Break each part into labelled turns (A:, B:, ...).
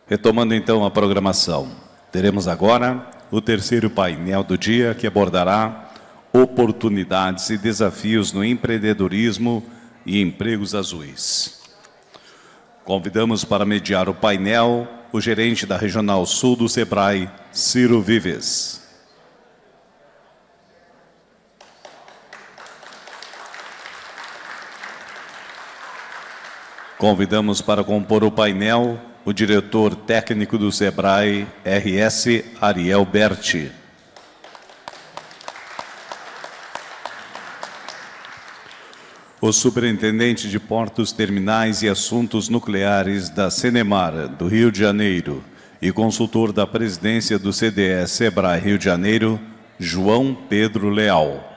A: Retomando então a programação, teremos agora o terceiro painel do dia, que abordará oportunidades e desafios no empreendedorismo e empregos azuis. Convidamos para mediar o painel o gerente da Regional Sul do Sebrae, Ciro Vives. Convidamos para compor o painel o diretor técnico do Sebrae, RS Ariel Berti. O superintendente de Portos, Terminais e Assuntos Nucleares da Cenemar, do Rio de Janeiro, e consultor da presidência do CDE Sebrae Rio de Janeiro, João Pedro Leal.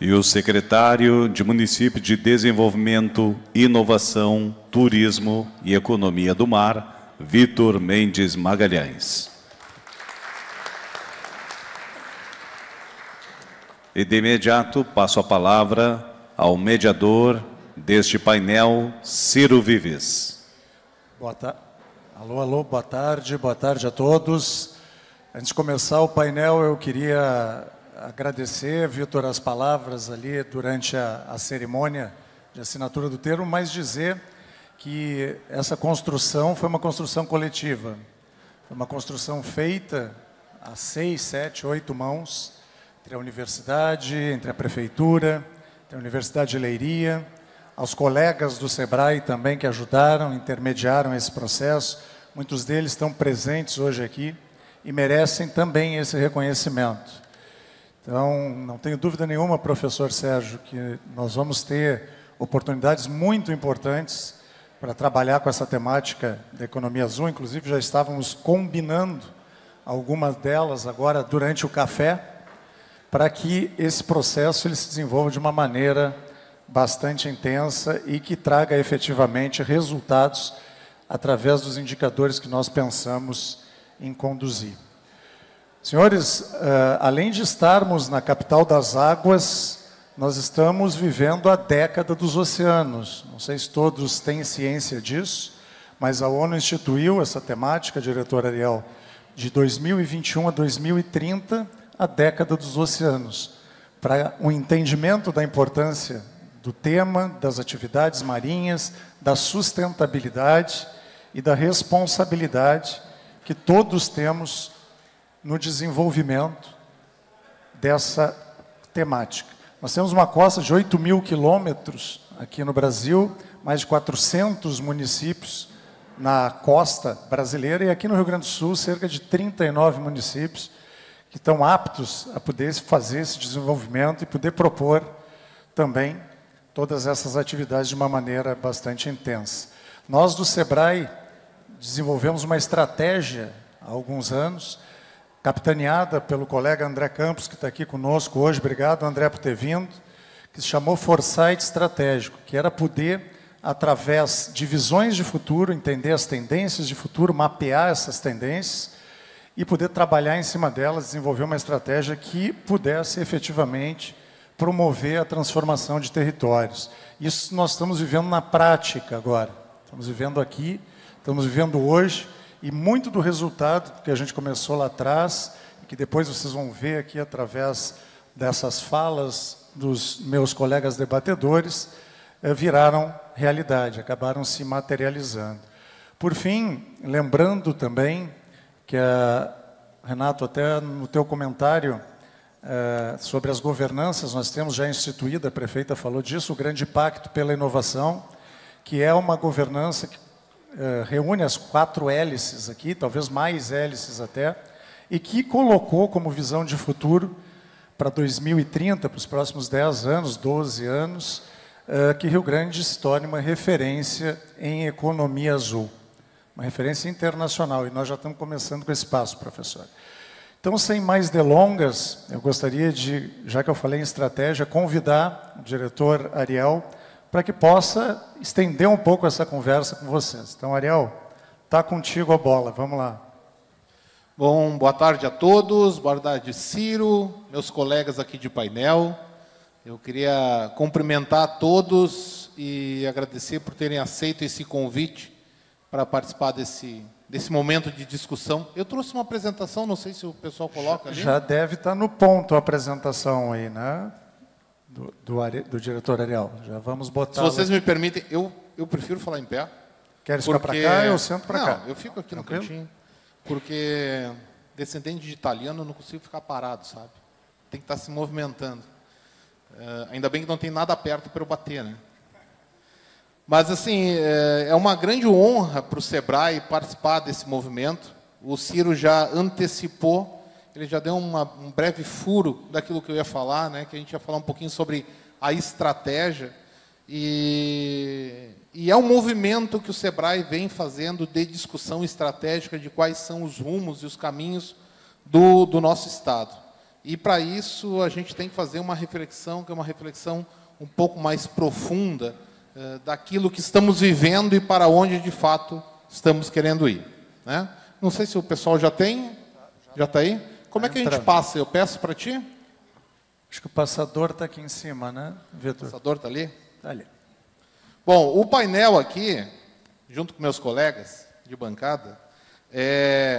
A: E o secretário de Município de Desenvolvimento, Inovação, Turismo e Economia do Mar, Vitor Mendes Magalhães. E de imediato passo a palavra ao mediador deste painel, Ciro Vives.
B: Alô, boa tarde a todos. Antes de começar o painel, eu queria agradecer, Vitor, as palavras ali durante a cerimônia de assinatura do termo, mas dizer que essa construção foi uma construção coletiva. Foi uma construção feita a 6, 7, 8 mãos, entre a universidade, entre a prefeitura, entre a Universidade de Leiria, aos colegas do Sebrae também que ajudaram, intermediaram esse processo. Muitos deles estão presentes hoje aqui e merecem também esse reconhecimento. Então, não tenho dúvida nenhuma, professor Sérgio, que nós vamos ter oportunidades muito importantes para trabalhar com essa temática da economia azul. Inclusive, já estávamos combinando algumas delas agora durante o café, para que esse processo ele se desenvolva de uma maneira bastante intensa e que traga efetivamente resultados através dos indicadores que nós pensamos em conduzir. Senhores, além de estarmos na capital das águas, nós estamos vivendo a década dos oceanos. Não sei se todos têm ciência disso, mas a ONU instituiu essa temática, diretor Ariel, de 2021 a 2030, a década dos oceanos, para um entendimento da importância do tema, das atividades marinhas, da sustentabilidade e da responsabilidade que todos temos no desenvolvimento dessa temática. Nós temos uma costa de 8.000 quilômetros aqui no Brasil, mais de 400 municípios na costa brasileira, e aqui no Rio Grande do Sul, cerca de 39 municípios que estão aptos a poder fazer esse desenvolvimento e poder propor também todas essas atividades de uma maneira bastante intensa. Nós, do Sebrae, desenvolvemos uma estratégia há alguns anos, capitaneada pelo colega André Campos, que está aqui conosco hoje. Obrigado, André, por ter vindo, que se chamou Foresight Estratégico, que era poder, através de visões de futuro, entender as tendências de futuro, mapear essas tendências e poder trabalhar em cima delas, desenvolver uma estratégia que pudesse efetivamente promover a transformação de territórios. Isso nós estamos vivendo na prática agora. Estamos vivendo aqui, estamos vivendo hoje, e muito do resultado que a gente começou lá atrás, e que depois vocês vão ver aqui através dessas falas dos meus colegas debatedores, viraram realidade, acabaram se materializando. Por fim, lembrando também que, Renato, até no teu comentário sobre as governanças, nós temos já instituído, a prefeita falou disso, o Grande Pacto pela Inovação, que é uma governança que reúne as 4 hélices aqui, talvez mais hélices até, e que colocou como visão de futuro para 2030, para os próximos 10 anos, 12 anos, que Rio Grande se torne uma referência em economia azul, uma referência internacional, e nós já estamos começando com esse passo, professor. Então, sem mais delongas, eu gostaria de, já que eu falei em estratégia, convidar o diretor Ariel para que possa estender um pouco essa conversa com vocês. Então, Ariel, está contigo a bola, vamos lá.
C: Bom, boa tarde a todos, boa tarde, Ciro, meus colegas aqui de painel. Eu queria cumprimentar a todos e agradecer por terem aceito esse convite para participar desse momento de discussão. Eu trouxe uma apresentação, não sei se o pessoal coloca ali.
B: Já deve estar no ponto a apresentação aí, né? Do diretor Ariel. Já vamos botar...
C: Se vocês me permitem, eu prefiro falar em pé.
B: Queres ficar para cá? Eu sento para cá.
C: Não, eu fico aqui no cantinho, porque descendente de italiano eu não consigo ficar parado, sabe? Tem que estar se movimentando. Ainda bem que não tem nada perto para eu bater, né? Mas, assim, é uma grande honra para o SEBRAE participar desse movimento. O Ciro já antecipou, ele já deu um breve furo daquilo que eu ia falar, né? Que a gente ia falar um pouquinho sobre a estratégia. E é um movimento que o SEBRAE vem fazendo de discussão estratégica de quais são os rumos e os caminhos do nosso Estado. E, para isso, a gente tem que fazer uma reflexão, que é uma reflexão um pouco mais profunda daquilo que estamos vivendo e para onde, de fato, estamos querendo ir, né? Não sei se o pessoal já tem. Já está aí? Como é que a gente passa? Eu peço para ti?
B: Acho que o passador está aqui em cima, né, Vitor?
C: O passador está ali?
B: Está ali.
C: Bom, o painel aqui, junto com meus colegas de bancada,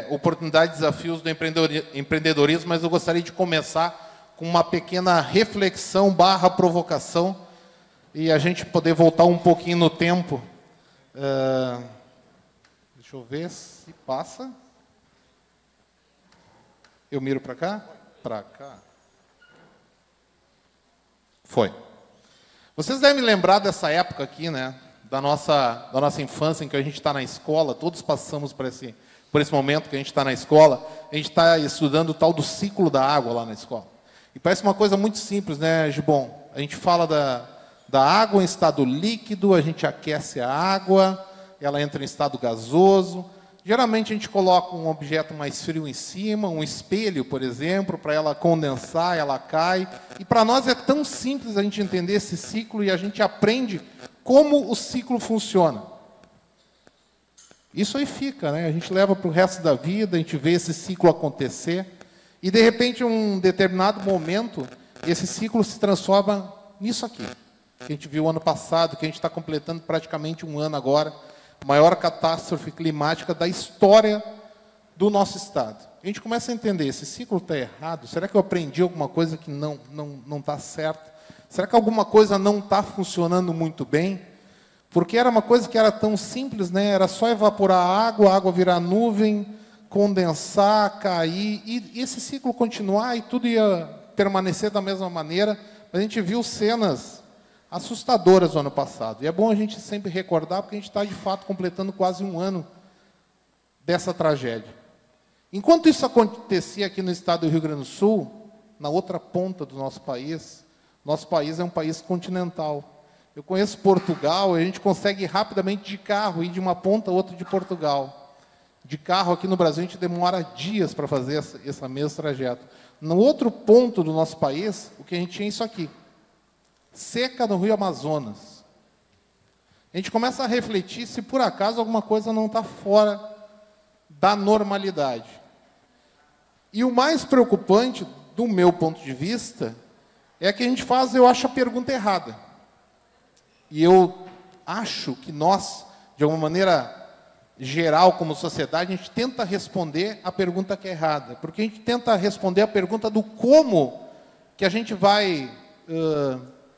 C: oportunidade e desafios do empreendedorismo, mas eu gostaria de começar com uma pequena reflexão / provocação e a gente poder voltar um pouquinho no tempo. Deixa eu ver se passa. Eu miro para cá? Para cá. Foi. Vocês devem lembrar dessa época aqui, né? Da nossa infância, em que a gente está na escola, todos passamos por esse momento que a gente está na escola, a gente está estudando o tal do ciclo da água lá na escola. E parece uma coisa muito simples, né, Gibon? A gente fala da água em estado líquido, a gente aquece a água, ela entra em estado gasoso. Geralmente a gente coloca um objeto mais frio em cima, um espelho, por exemplo, para ela condensar, ela cai. E para nós é tão simples a gente entender esse ciclo e a gente aprende como o ciclo funciona. Isso aí fica, né? A gente leva para o resto da vida, a gente vê esse ciclo acontecer. E, de repente, em um determinado momento, esse ciclo se transforma nisso aqui. Que a gente viu ano passado, que a gente está completando praticamente um ano agora. Maior catástrofe climática da história do nosso Estado. A gente começa a entender, esse ciclo está errado? Será que eu aprendi alguma coisa que não está certa? Será que alguma coisa não está funcionando muito bem? Porque era uma coisa que era tão simples, né? Era só evaporar a água virar nuvem, condensar, cair, e esse ciclo continuar e tudo ia permanecer da mesma maneira. A gente viu cenas assustadoras no ano passado. E é bom a gente sempre recordar, porque a gente está, de fato, completando quase um ano dessa tragédia. Enquanto isso acontecia aqui no estado do Rio Grande do Sul, na outra ponta do nosso país é um país continental. Eu conheço Portugal, e a gente consegue ir rapidamente de carro, ir de uma ponta a outra de Portugal. De carro, aqui no Brasil, a gente demora dias para fazer esse mesmo trajeto. No outro ponto do nosso país, o que a gente tinha é isso aqui. Seca no Rio Amazonas. A gente começa a refletir se, por acaso, alguma coisa não está fora da normalidade. E o mais preocupante, do meu ponto de vista, é que a gente faz, eu acho, a pergunta errada. E eu acho que nós, de alguma maneira geral, como sociedade, a gente tenta responder a pergunta que é errada. Porque a gente tenta responder a pergunta do como que a gente vai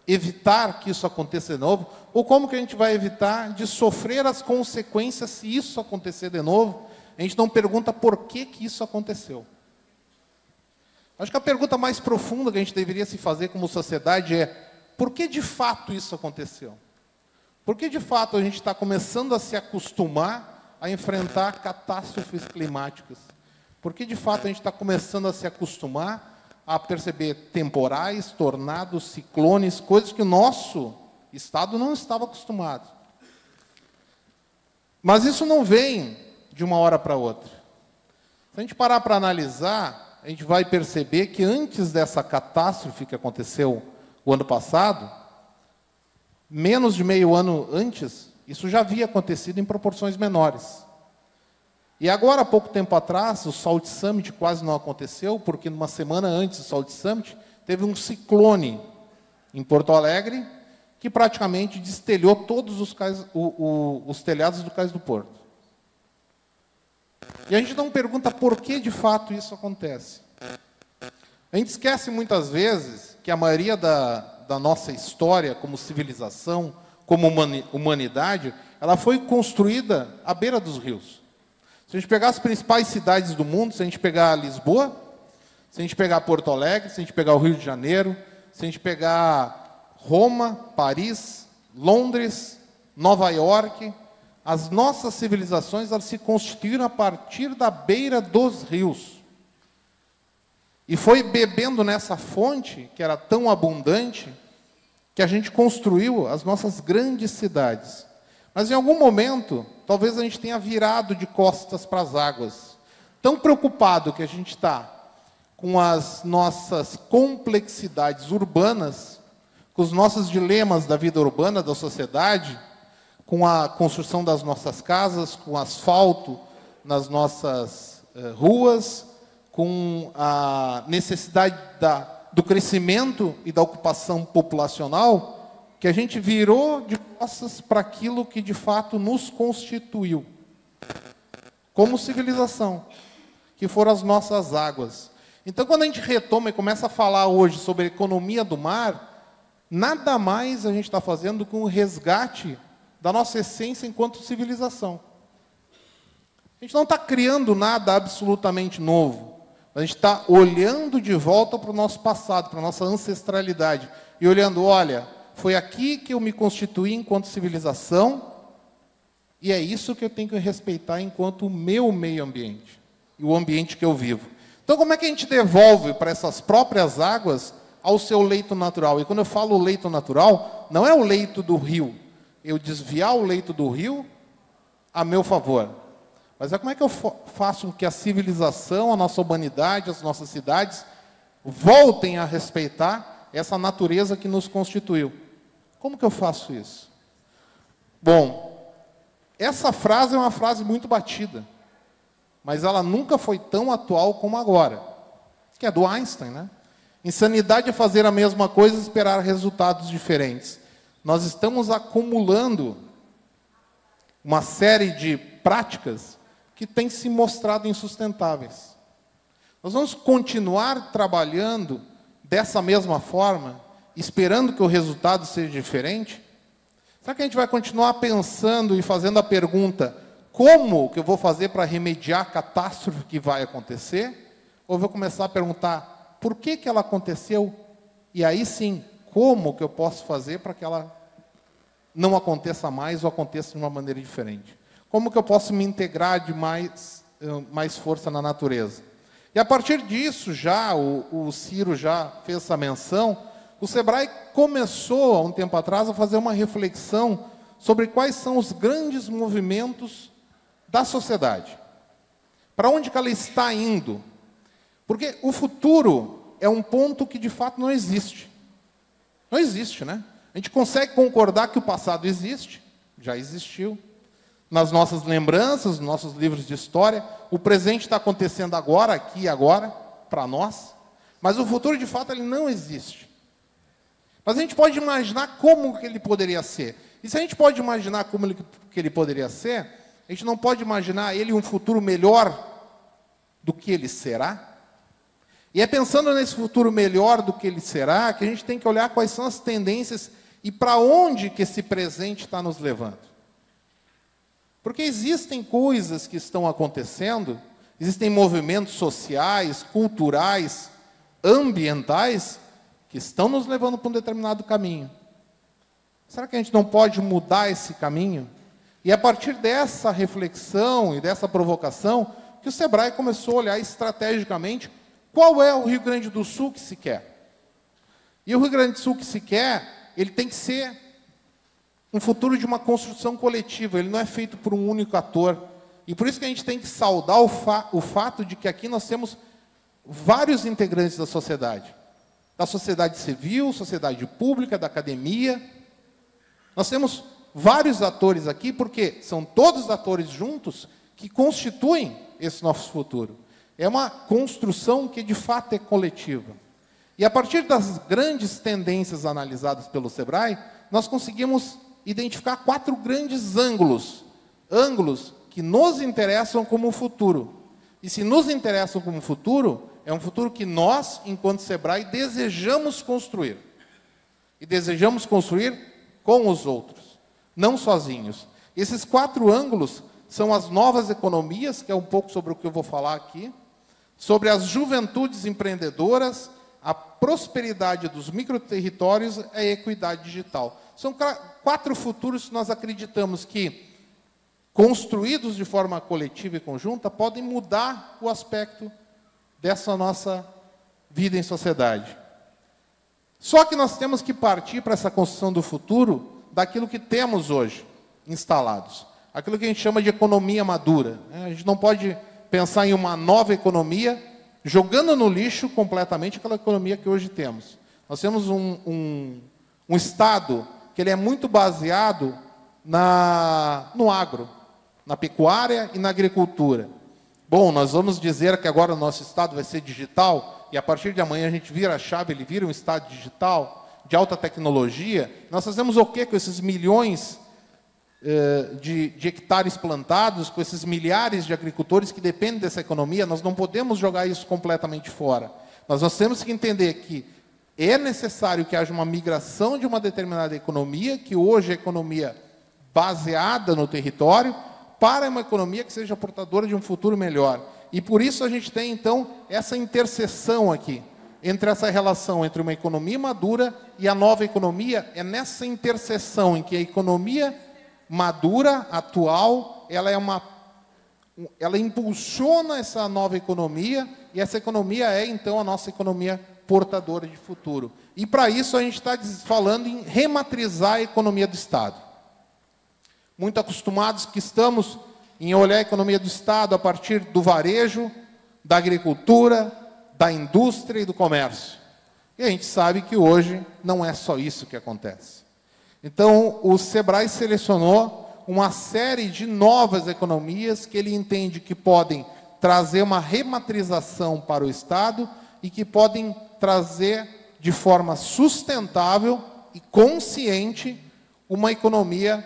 C: evitar que isso aconteça de novo, ou como que a gente vai evitar de sofrer as consequências se isso acontecer de novo. A gente não pergunta por que isso aconteceu. Acho que a pergunta mais profunda que a gente deveria se fazer como sociedade é: por que de fato isso aconteceu? Por que de fato a gente está começando a se acostumar a enfrentar catástrofes climáticas? Por que de fato a gente está começando a se acostumar a perceber temporais, tornados, ciclones, coisas que o nosso Estado não estava acostumado? Mas isso não vem de uma hora para outra. Se a gente parar para analisar, a gente vai perceber que antes dessa catástrofe que aconteceu o ano passado, menos de meio ano antes, isso já havia acontecido em proporções menores. E agora, há pouco tempo atrás, o Salt Summit quase não aconteceu, porque numa semana antes do Salt Summit, teve um ciclone em Porto Alegre, que praticamente destelhou todos os telhados do Cais do Porto. E a gente não pergunta por que, de fato, isso acontece. A gente esquece, muitas vezes, que a maioria da nossa história, como civilização, como humanidade, ela foi construída à beira dos rios. Se a gente pegar as principais cidades do mundo, se a gente pegar Lisboa, se a gente pegar Porto Alegre, se a gente pegar o Rio de Janeiro, se a gente pegar Roma, Paris, Londres, Nova York, as nossas civilizações, elas se constituíram a partir da beira dos rios. E foi bebendo nessa fonte, que era tão abundante, que a gente construiu as nossas grandes cidades. Mas em algum momento, talvez a gente tenha virado de costas para as águas. Tão preocupado que a gente está com as nossas complexidades urbanas, com os nossos dilemas da vida urbana, da sociedade, com a construção das nossas casas, com o asfalto nas nossas ruas, com a necessidade do crescimento e da ocupação populacional, que a gente virou de costas para aquilo que de fato nos constituiu como civilização, que foram as nossas águas. Então, quando a gente retoma e começa a falar hoje sobre a economia do mar, nada mais a gente está fazendo com o resgate da nossa essência enquanto civilização. A gente não está criando nada absolutamente novo. A gente está olhando de volta para o nosso passado, para a nossa ancestralidade, e olhando, olha, foi aqui que eu me constituí enquanto civilização, e é isso que eu tenho que respeitar enquanto o meu meio ambiente, e o ambiente que eu vivo. Então, como é que a gente devolve para essas próprias águas ao seu leito natural? E quando eu falo leito natural, não é o leito do rio, eu desviar o leito do rio a meu favor. Mas é como é que eu faço com que a civilização, a nossa humanidade, as nossas cidades voltem a respeitar essa natureza que nos constituiu? Como que eu faço isso? Bom, essa frase é uma frase muito batida, mas ela nunca foi tão atual como agora, que é do Einstein, né? Insanidade é fazer a mesma coisa e esperar resultados diferentes. Nós estamos acumulando uma série de práticas que têm se mostrado insustentáveis. Nós vamos continuar trabalhando dessa mesma forma, esperando que o resultado seja diferente? Será que a gente vai continuar pensando e fazendo a pergunta, como que eu vou fazer para remediar a catástrofe que vai acontecer? Ou vou começar a perguntar, por que ela aconteceu? E aí sim, como que eu posso fazer para que ela não aconteça mais ou aconteça de uma maneira diferente? Como que eu posso me integrar de mais força na natureza? E a partir disso, já o Ciro já fez essa menção, o Sebrae começou, há um tempo atrás, a fazer uma reflexão sobre quais são os grandes movimentos da sociedade. Para onde que ela está indo? Porque o futuro é um ponto que, de fato, não existe. Não existe, né? A gente consegue concordar que o passado existe, já existiu. Nas nossas lembranças, nos nossos livros de história, o presente está acontecendo agora, aqui e agora, para nós. Mas o futuro, de fato, ele não existe. Mas a gente pode imaginar como que ele poderia ser. E se a gente pode imaginar como que ele poderia ser, a gente não pode imaginar ele um futuro melhor do que ele será? E é pensando nesse futuro melhor do que ele será, que a gente tem que olhar quais são as tendências e para onde que esse presente está nos levando. Porque existem coisas que estão acontecendo, existem movimentos sociais, culturais, ambientais, que estão nos levando para um determinado caminho. Será que a gente não pode mudar esse caminho? E a partir dessa reflexão e dessa provocação, que o Sebrae começou a olhar estrategicamente qual é o Rio Grande do Sul que se quer. E o Rio Grande do Sul que se quer, ele tem que ser um futuro de uma construção coletiva, ele não é feito por um único ator. E por isso que a gente tem que saudar o fato de que aqui nós temos vários integrantes da sociedade civil, sociedade pública, da academia. Nós temos vários atores aqui, porque são todos atores juntos que constituem esse nosso futuro. É uma construção que, de fato, é coletiva. E a partir das grandes tendências analisadas pelo Sebrae, nós conseguimos identificar 4 grandes ângulos que nos interessam como futuro. E se nos interessam como futuro, é um futuro que nós, enquanto Sebrae, desejamos construir. E desejamos construir com os outros, não sozinhos. Esses 4 ângulos são as novas economias, que é um pouco sobre o que eu vou falar aqui, sobre as juventudes empreendedoras, a prosperidade dos microterritórios e a equidade digital. São 4 futuros que nós acreditamos que, construídos de forma coletiva e conjunta, podem mudar o aspecto dessa nossa vida em sociedade. Só que nós temos que partir para essa construção do futuro daquilo que temos hoje instalados. Aquilo que a gente chama de economia madura. A gente não pode pensar em uma nova economia jogando no lixo completamente aquela economia que hoje temos. Nós temos um Estado que ele é muito baseado no agro, na pecuária e na agricultura. Bom, nós vamos dizer que agora o nosso Estado vai ser digital, e a partir de amanhã a gente vira a chave, ele vira um Estado digital, de alta tecnologia. Nós fazemos o quê com esses milhões de hectares plantados, com esses milhares de agricultores que dependem dessa economia? Nós não podemos jogar isso completamente fora. Nós temos que entender que é necessário que haja uma migração de uma determinada economia, que hoje é economia baseada no território, para uma economia que seja portadora de um futuro melhor. E por isso a gente tem, então, essa interseção aqui, entre essa relação entre uma economia madura e a nova economia. É nessa interseção em que a economia madura, atual, ela impulsiona essa nova economia, e essa economia é, então, a nossa economia portadora de futuro. E, para isso, a gente está falando em rematrizar a economia do Estado. Muito acostumados que estamos em olhar a economia do Estado a partir do varejo, da agricultura, da indústria e do comércio. E a gente sabe que hoje não é só isso que acontece. Então, o Sebrae selecionou uma série de novas economias que ele entende que podem trazer uma rematrização para o Estado e que podem trazer de forma sustentável e consciente uma economia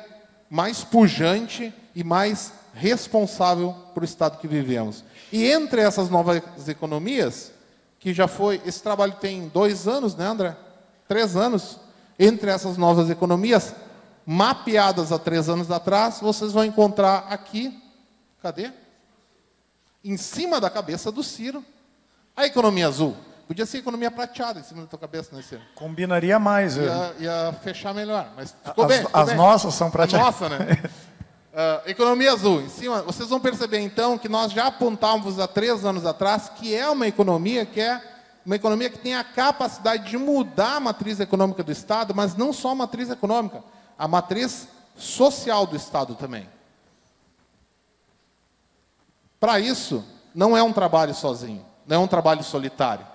C: mais pujante e mais responsável para o Estado que vivemos. E entre essas novas economias, que já foi... Esse trabalho tem 2 anos, né, André? 3 anos. Entre essas novas economias, mapeadas há 3 anos atrás, vocês vão encontrar aqui... Cadê? Em cima da cabeça do Ciro, a economia azul. Podia ser economia prateada em cima da tua cabeça, né, Ciro?
B: Combinaria mais.
C: Ia fechar melhor, mas ficou bem.
B: As nossas são prateadas.
C: Nossa, né? Economia azul. Em cima, vocês vão perceber, então, que nós já apontávamos há 3 anos atrás que é uma economia que tem a capacidade de mudar a matriz econômica do Estado, mas não só a matriz econômica, a matriz social do Estado também. Para isso, não é um trabalho sozinho, não é um trabalho solitário.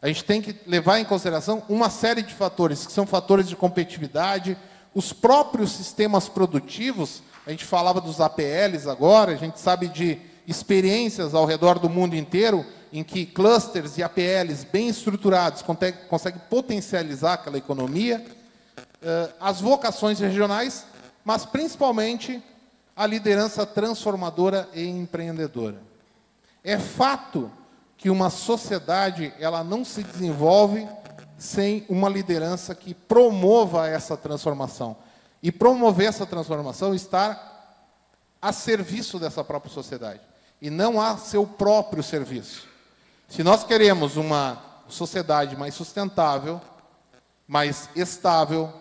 C: A gente tem que levar em consideração uma série de fatores, que são fatores de competitividade, os próprios sistemas produtivos. A gente falava dos APLs agora, a gente sabe de experiências ao redor do mundo inteiro, em que clusters e APLs bem estruturados conseguem potencializar aquela economia, as vocações regionais, mas principalmente a liderança transformadora e empreendedora. É fato que uma sociedade ela não se desenvolve sem uma liderança que promova essa transformação. E promover essa transformação estar a serviço dessa própria sociedade, e não a seu próprio serviço. Se nós queremos uma sociedade mais sustentável, mais estável,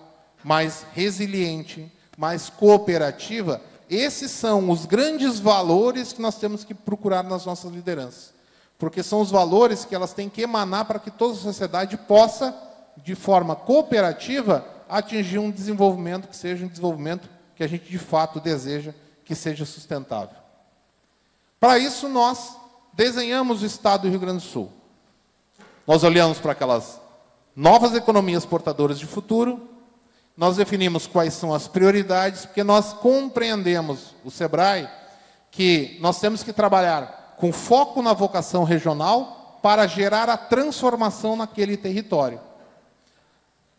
C: mais resiliente, mais cooperativa, esses são os grandes valores que nós temos que procurar nas nossas lideranças. Porque são os valores que elas têm que emanar para que toda a sociedade possa, de forma cooperativa, atingir um desenvolvimento que seja um desenvolvimento que a gente, de fato, deseja que seja sustentável. Para isso, nós desenhamos o Estado do Rio Grande do Sul. Nós olhamos para aquelas novas economias portadoras de futuro, nós definimos quais são as prioridades, porque nós compreendemos, o Sebrae, que nós temos que trabalhar com foco na vocação regional para gerar a transformação naquele território.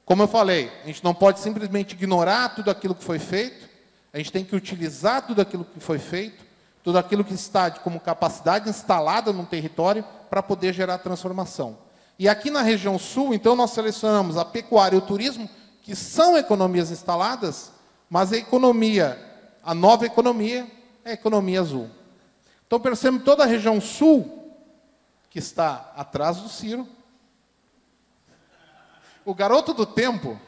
C: Como eu falei, a gente não pode simplesmente ignorar tudo aquilo que foi feito, a gente tem que utilizar tudo aquilo que foi feito, tudo aquilo que está como capacidade instalada no território para poder gerar transformação. E aqui na região sul, então, nós selecionamos a pecuária e o turismo, que são economias instaladas, mas a nova economia é a economia azul. Então, percebemos toda a região sul, que está atrás do Ciro. O garoto do tempo...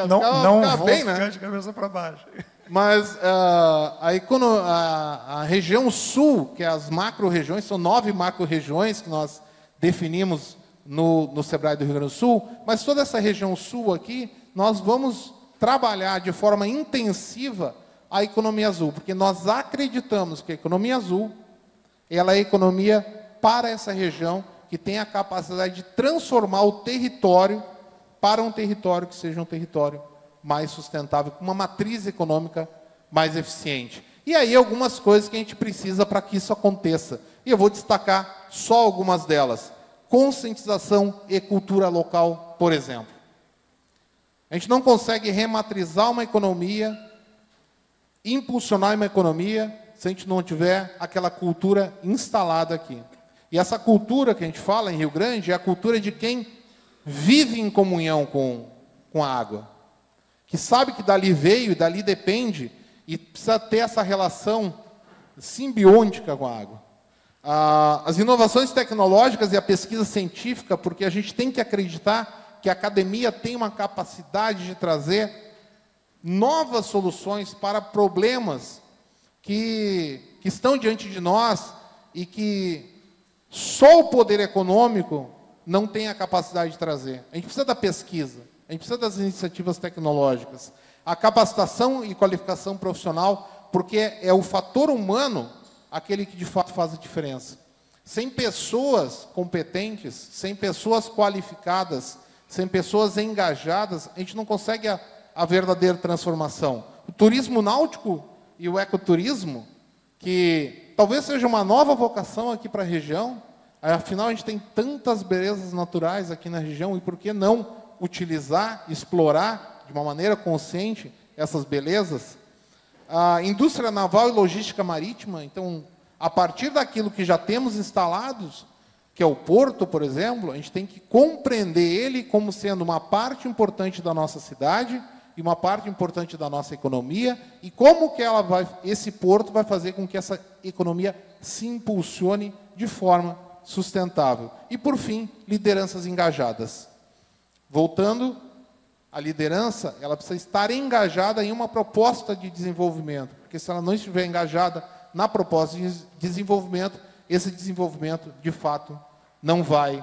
B: não vou
C: bem,
B: ficar
C: né?
B: de cabeça para baixo.
C: Mas a região sul, que é as macro-regiões, são 9 macro-regiões que nós definimos no SEBRAE do Rio Grande do Sul, mas toda essa região sul aqui, nós vamos trabalhar de forma intensiva a economia azul, porque nós acreditamos que a economia azul, ela é economia para essa região, que tem a capacidade de transformar o território para um território que seja um território mais sustentável, com uma matriz econômica mais eficiente. E aí algumas coisas que a gente precisa para que isso aconteça. E eu vou destacar só algumas delas. Conscientização e cultura local, por exemplo. A gente não consegue rematrizar uma economia, impulsionar uma economia, se a gente não tiver aquela cultura instalada aqui. E essa cultura que a gente fala em Rio Grande é a cultura de quem vive em comunhão com a água, que sabe que dali veio e dali depende, e precisa ter essa relação simbiótica com a água. As inovações tecnológicas e a pesquisa científica, porque a gente tem que acreditar que a academia tem uma capacidade de trazer novas soluções para problemas que estão diante de nós e que só o poder econômico não tem a capacidade de trazer. A gente precisa da pesquisa, a gente precisa das iniciativas tecnológicas, a capacitação e qualificação profissional, porque é o fator humano aquele que de fato faz a diferença. Sem pessoas competentes, sem pessoas qualificadas, sem pessoas engajadas, a gente não consegue a verdadeira transformação. O turismo náutico e o ecoturismo, que talvez seja uma nova vocação aqui para a região, afinal a gente tem tantas belezas naturais aqui na região, e por que não utilizar, explorar de uma maneira consciente essas belezas? A indústria naval e logística marítima, então, a partir daquilo que já temos instalados, que é o porto, por exemplo, a gente tem que compreender ele como sendo uma parte importante da nossa cidade e uma parte importante da nossa economia, e como que esse porto vai fazer com que essa economia se impulsione de forma sustentável. E, por fim, lideranças engajadas. Voltando, a liderança, ela precisa estar engajada em uma proposta de desenvolvimento, porque se ela não estiver engajada na proposta de desenvolvimento, esse desenvolvimento, de fato, não vai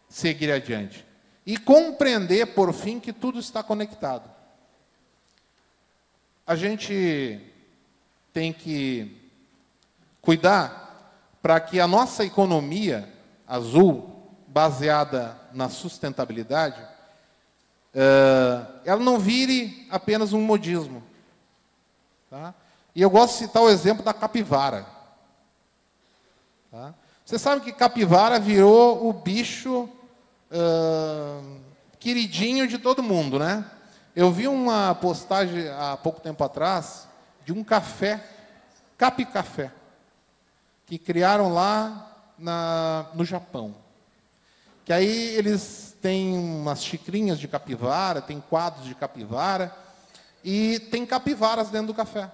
C: seguir adiante. E compreender, por fim, que tudo está conectado. A gente tem que cuidar para que a nossa economia azul, baseada na sustentabilidade, ela não vire apenas um modismo. Tá? E eu gosto de citar o exemplo da capivara. Tá? Você sabe que capivara virou o bicho queridinho de todo mundo, né? Eu vi uma postagem há pouco tempo atrás de um café, Capicafé, que criaram lá no Japão. Que aí eles têm umas xicrinhas de capivara, tem quadros de capivara, e tem capivaras dentro do café.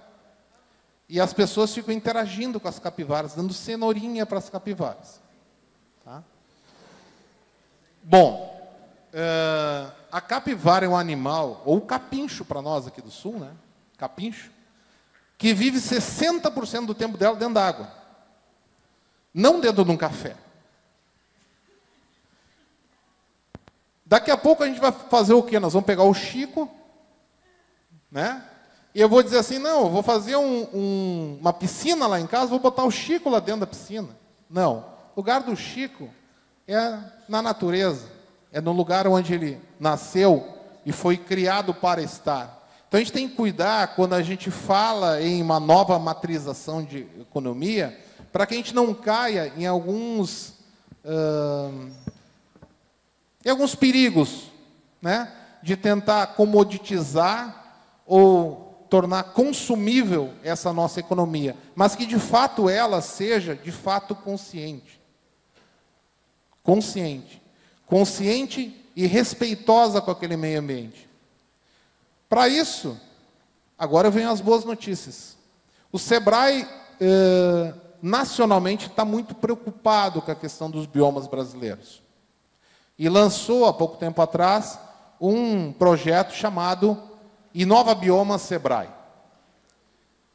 C: E as pessoas ficam interagindo com as capivaras, dando cenourinha para as capivaras. Tá? Bom, a capivara é um animal, ou capincho para nós aqui do sul, né? Capincho, que vive 60% do tempo dela dentro da água. Não dentro de um café. Daqui a pouco a gente vai fazer o quê? Nós vamos pegar o Chico, né? E eu vou dizer assim, não, eu vou fazer uma piscina lá em casa, vou botar o Chico lá dentro da piscina. Não, o lugar do Chico é na natureza, é no lugar onde ele nasceu e foi criado para estar. Então a gente tem que cuidar, quando a gente fala em uma nova matrização de economia, para que a gente não caia em alguns perigos, né, de tentar comoditizar ou tornar consumível essa nossa economia, mas que de fato ela seja de fato consciente. Consciente e respeitosa com aquele meio ambiente. Para isso, agora vem as boas notícias. O SEBRAE, nacionalmente, está muito preocupado com a questão dos biomas brasileiros. E lançou, há pouco tempo atrás, um projeto chamado Inova Bioma SEBRAE.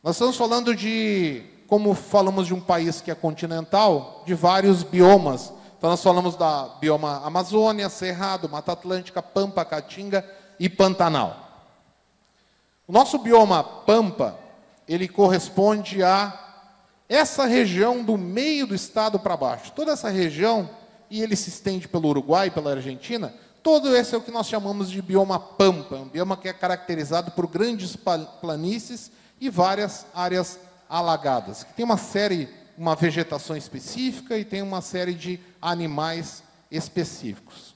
C: Nós estamos falando de, como falamos de um país que é continental, de vários biomas. Então, nós falamos da bioma Amazônia, Cerrado, Mata Atlântica, Pampa, Caatinga e Pantanal. O nosso bioma Pampa, ele corresponde a essa região do meio do estado para baixo. Toda essa região, e ele se estende pelo Uruguai, pela Argentina, todo esse é o que nós chamamos de bioma Pampa, um bioma que é caracterizado por grandes planícies e várias áreas alagadas, que tem uma vegetação específica e tem uma série de animais específicos.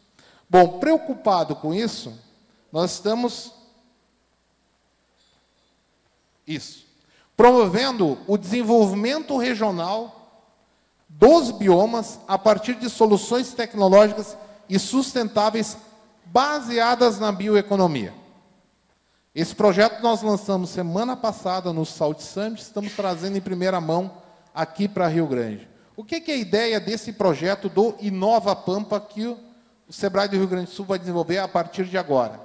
C: Bom, preocupado com isso, nós estamos promovendo o desenvolvimento regional dos biomas a partir de soluções tecnológicas e sustentáveis baseadas na bioeconomia. Esse projeto nós lançamos semana passada no Salt Summit, estamos trazendo em primeira mão aqui para Rio Grande. O que é a ideia desse projeto do Inova Pampa que o SEBRAE do Rio Grande do Sul vai desenvolver a partir de agora?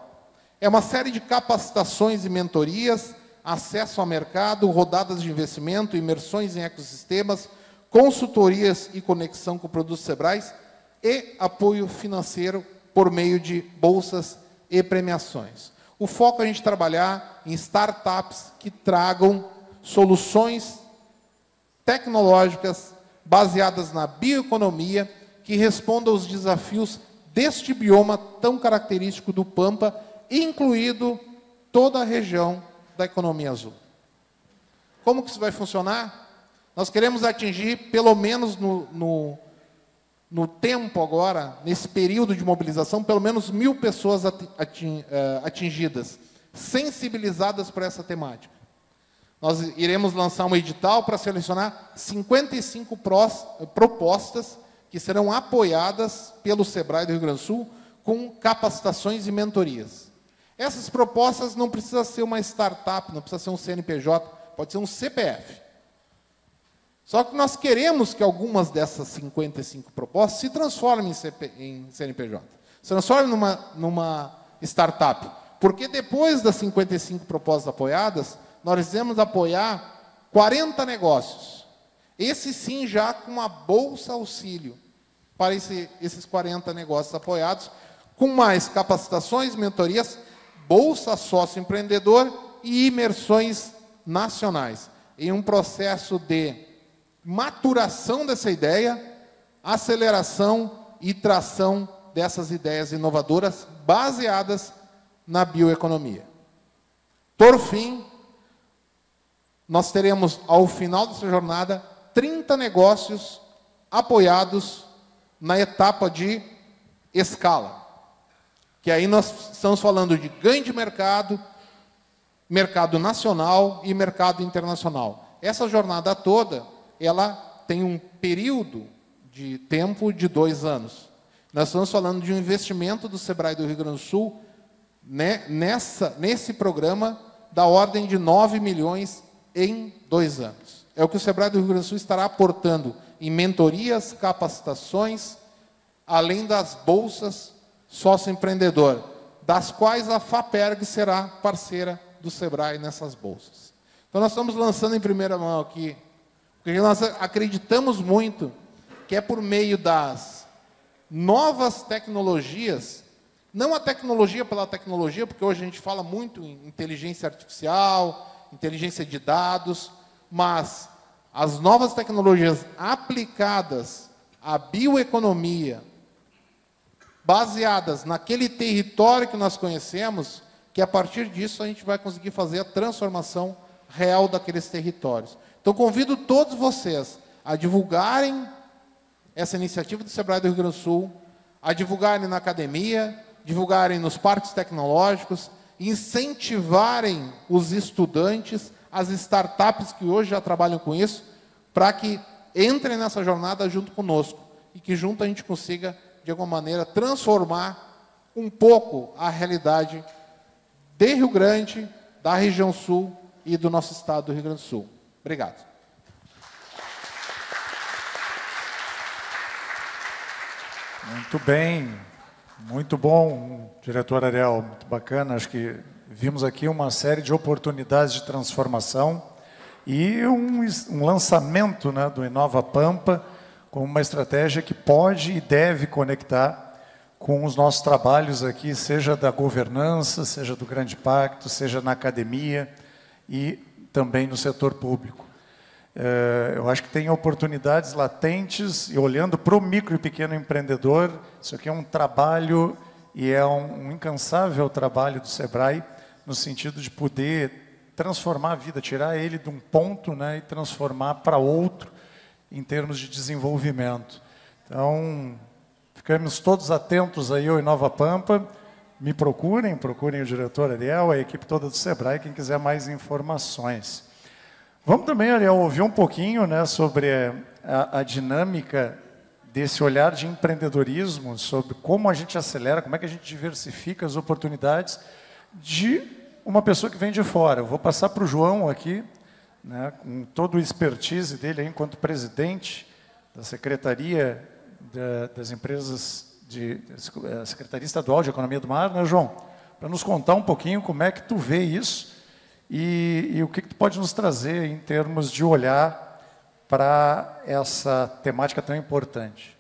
C: É uma série de capacitações e mentorias, acesso ao mercado, rodadas de investimento, imersões em ecossistemas, consultorias e conexão com produtos SEBRAE e apoio financeiro por meio de bolsas e premiações. O foco é a gente trabalhar em startups que tragam soluções tecnológicas baseadas na bioeconomia, que respondam aos desafios deste bioma tão característico do Pampa, incluído toda a região da economia azul. Como que isso vai funcionar? Nós queremos atingir, pelo menos no tempo agora, nesse período de mobilização, pelo menos 1.000 pessoas atingidas, sensibilizadas por essa temática. Nós iremos lançar um edital para selecionar 55 propostas que serão apoiadas pelo SEBRAE do Rio Grande do Sul com capacitações e mentorias. Essas propostas não precisa ser uma startup, não precisa ser um CNPJ, pode ser um CPF. Só que nós queremos que algumas dessas 55 propostas se transformem em CNPJ, se transformem numa startup. Porque depois das 55 propostas apoiadas, nós iremos apoiar 40 negócios. Esse sim já com uma bolsa auxílio para esses 40 negócios apoiados, com mais capacitações, mentorias, bolsa sócio-empreendedor e imersões nacionais. Em um processo de maturação dessa ideia, aceleração e tração dessas ideias inovadoras baseadas na bioeconomia. Por fim, nós teremos, ao final dessa jornada, 30 negócios apoiados na etapa de escala. Que aí nós estamos falando de ganho de mercado, mercado nacional e mercado internacional. Essa jornada toda, ela tem um período de tempo de 2 anos. Nós estamos falando de um investimento do SEBRAE do Rio Grande do Sul, né, nesse programa, da ordem de 9 milhões em 2 anos. É o que o SEBRAE do Rio Grande do Sul estará aportando em mentorias, capacitações, além das bolsas sócio-empreendedor, das quais a FAPERG será parceira do SEBRAE nessas bolsas. Então, nós estamos lançando em primeira mão aqui, porque nós acreditamos muito que é por meio das novas tecnologias, não a tecnologia pela tecnologia, porque hoje a gente fala muito em inteligência artificial, inteligência de dados, mas as novas tecnologias aplicadas à bioeconomia, baseadas naquele território que nós conhecemos, que a partir disso a gente vai conseguir fazer a transformação real daqueles territórios. Então, convido todos vocês a divulgarem essa iniciativa do Sebrae do Rio Grande do Sul, a divulgarem na academia, divulgarem nos parques tecnológicos, incentivarem os estudantes, as startups que hoje já trabalham com isso, para que entrem nessa jornada junto conosco e que junto a gente consiga, de alguma maneira, transformar um pouco a realidade de Rio Grande, da região sul e do nosso estado do Rio Grande do Sul. Obrigado.
B: Muito bem, muito bom, diretor Ariel, muito bacana. Acho que vimos aqui uma série de oportunidades de transformação e um lançamento, né, do Inova Pampa como uma estratégia que pode e deve conectar com os nossos trabalhos aqui, seja da governança, seja do Grande Pacto, seja na academia e também no setor público. Eu acho que tem oportunidades latentes, e olhando para o micro e pequeno empreendedor, isso aqui é um trabalho, e é um incansável trabalho do Sebrae, no sentido de poder transformar a vida, tirar ele de um ponto, né, e transformar para outro, em termos de desenvolvimento. Então, ficamos todos atentos aí ao Inova Pampa, me procurem o diretor Ariel, a equipe toda do Sebrae, quem quiser mais informações. Vamos também, Ariel, ouvir um pouquinho, né, sobre a dinâmica desse olhar de empreendedorismo, sobre como a gente acelera, como é que a gente diversifica as oportunidades de uma pessoa que vem de fora. Eu vou passar para o João aqui, né, com todo o expertise dele aí, enquanto presidente da Secretaria das Empresas, Secretaria Estadual de Economia do Mar, né, João? Para nos contar um pouquinho como é que tu vê isso e o que tu pode nos trazer em termos de olhar para essa temática tão importante.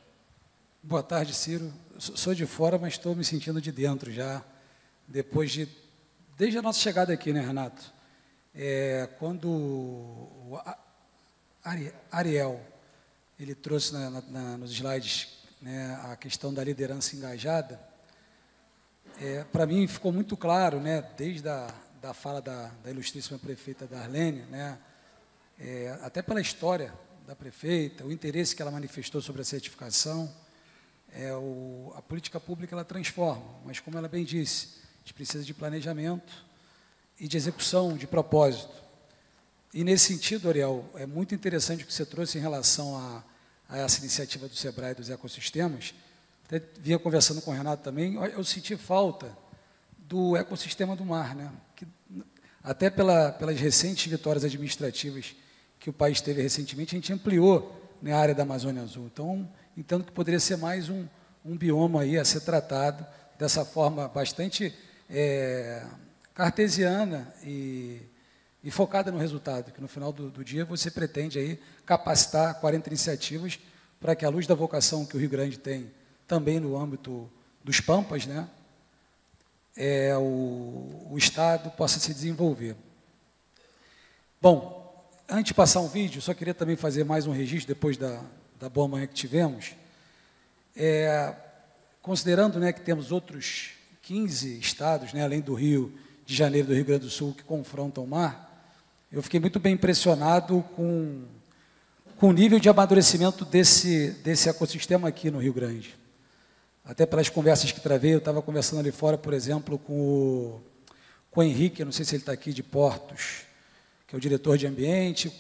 D: Boa tarde, Ciro. Sou de fora, mas estou me sentindo de dentro já, desde a nossa chegada aqui, né, Renato? Quando o Ariel ele trouxe nos slides, né, a questão da liderança engajada, para mim ficou muito claro, né, desde da fala da ilustríssima prefeita Darlene, né, até pela história da prefeita, o interesse que ela manifestou sobre a certificação, a política pública ela transforma, mas como ela bem disse, a gente precisa de planejamento e de execução, de propósito. E nesse sentido, Ariel, é muito interessante o que você trouxe em relação a essa iniciativa do Sebrae dos ecossistemas. Até vinha conversando com o Renato também, eu senti falta do ecossistema do mar, né? Que, até pelas recentes vitórias administrativas que o país teve recentemente, a gente ampliou, né, a área da Amazônia Azul. Então, entendo que poderia ser mais um bioma aí a ser tratado dessa forma bastante cartesiana e focada no resultado, que no final do dia você pretende aí capacitar 40 iniciativas para que, à luz da vocação que o Rio Grande tem, também no âmbito dos Pampas, né, o Estado possa se desenvolver. Bom, antes de passar um vídeo, só queria também fazer mais um registro, depois da boa manhã que tivemos, considerando, né, que temos outros 15 estados, né, além do Rio de Janeiro e do Rio Grande do Sul, que confrontam o mar, eu fiquei muito bem impressionado com o nível de amadurecimento desse ecossistema aqui no Rio Grande. Até pelas conversas que travei, eu estava conversando ali fora, por exemplo, com o Henrique, eu não sei se ele está aqui, de Portos, que é o diretor de ambiente, e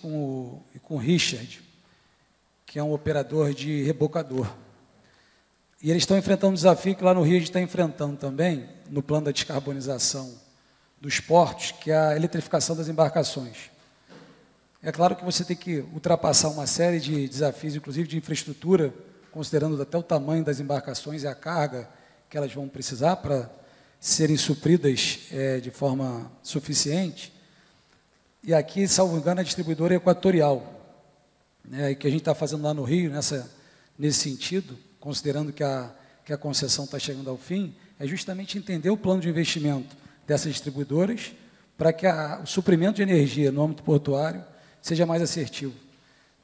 D: com o Richard, que é um operador de rebocador. E eles estão enfrentando um desafio que lá no Rio a gente está enfrentando também, no plano da descarbonização dos portos, que é a eletrificação das embarcações. É claro que você tem que ultrapassar uma série de desafios, inclusive de infraestrutura, considerando até o tamanho das embarcações e a carga que elas vão precisar para serem supridas de forma suficiente. E aqui, salvo engano, a distribuidora é Equatorial, né, que a gente está fazendo lá no Rio, nesse sentido, considerando que a concessão está chegando ao fim, é justamente entender o plano de investimento dessas distribuidoras para que o suprimento de energia no âmbito portuário seja mais assertivo.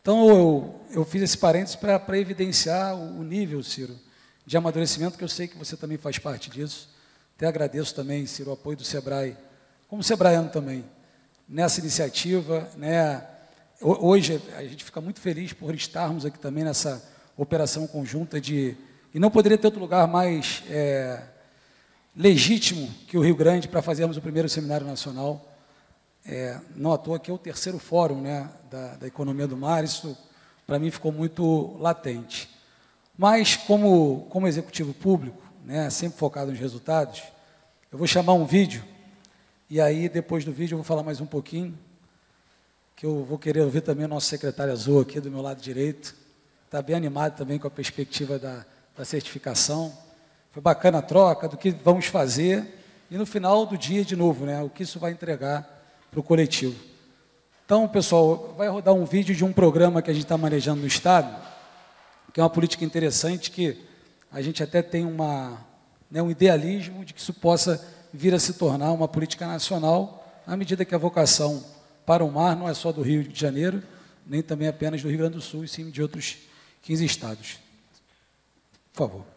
D: Então, eu fiz esse parênteses para evidenciar o nível, Ciro, de amadurecimento, que eu sei que você também faz parte disso. Até agradeço também, Ciro, o apoio do Sebrae, como sebraiano também, nessa iniciativa, né, hoje a gente fica muito feliz por estarmos aqui também nessa operação conjunta e não poderia ter outro lugar mais legítimo que o Rio Grande para fazermos o primeiro seminário nacional. Não à toa que é o terceiro fórum, né, da economia do mar, isso para mim ficou muito latente. Mas, como executivo público, né, sempre focado nos resultados, eu vou chamar um vídeo, e aí, depois do vídeo, eu vou falar mais um pouquinho, que eu vou querer ouvir também o nosso secretário Azul aqui do meu lado direito, está bem animado também com a perspectiva da certificação. Foi bacana a troca do que vamos fazer, e no final do dia, de novo, né, o que isso vai entregar para o coletivo. Então, pessoal, vai rodar um vídeo de um programa que a gente está manejando no Estado, que é uma política interessante, que a gente até tem um idealismo de que isso possa vir a se tornar uma política nacional, à medida que a vocação para o mar não é só do Rio de Janeiro, nem também apenas do Rio Grande do Sul, e sim de outros 15 estados. Por favor.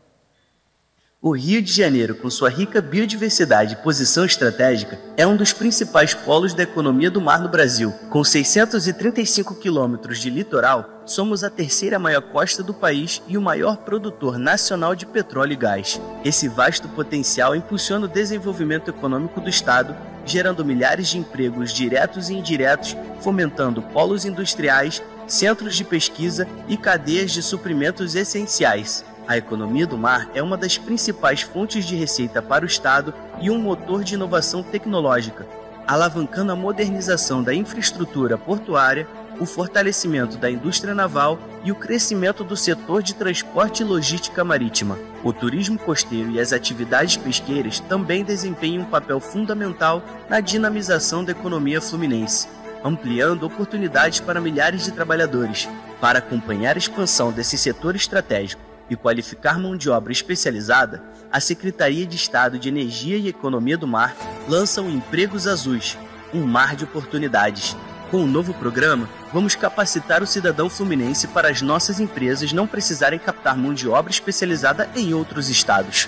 E: O Rio de Janeiro, com sua rica biodiversidade e posição estratégica, é um dos principais polos da economia do mar no Brasil. Com 635 quilômetros de litoral, somos a terceira maior costa do país e o maior produtor nacional de petróleo e gás. Esse vasto potencial impulsiona o desenvolvimento econômico do Estado, gerando milhares de empregos diretos e indiretos, fomentando polos industriais, centros de pesquisa e cadeias de suprimentos essenciais. A economia do mar é uma das principais fontes de receita para o Estado e um motor de inovação tecnológica, alavancando a modernização da infraestrutura portuária, o fortalecimento da indústria naval e o crescimento do setor de transporte e logística marítima. O turismo costeiro e as atividades pesqueiras também desempenham um papel fundamental na dinamização da economia fluminense, ampliando oportunidades para milhares de trabalhadores. Para acompanhar a expansão desse setor estratégico e qualificar mão de obra especializada, a Secretaria de Estado de Energia e Economia do Mar lança o Empregos Azuis, um mar de oportunidades. Com o novo programa, vamos capacitar o cidadão fluminense para as nossas empresas não precisarem captar mão de obra especializada em outros estados.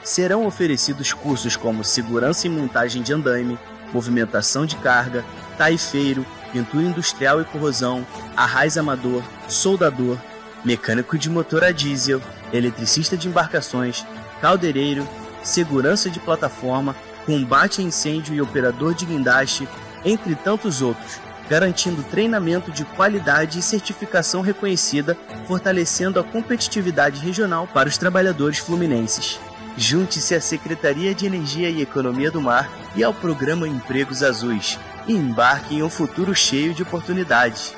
E: Serão oferecidos cursos como segurança e montagem de andaime, movimentação de carga, taifeiro, pintura industrial e corrosão, arraiz amador, soldador, mecânico de motor a diesel, eletricista de embarcações, caldeireiro, segurança de plataforma, combate a incêndio e operador de guindaste, entre tantos outros, garantindo treinamento de qualidade e certificação reconhecida, fortalecendo a competitividade regional para os trabalhadores fluminenses. Junte-se à Secretaria de Energia e Economia do Mar e ao programa Empregos Azuis e embarque em um futuro cheio de oportunidades.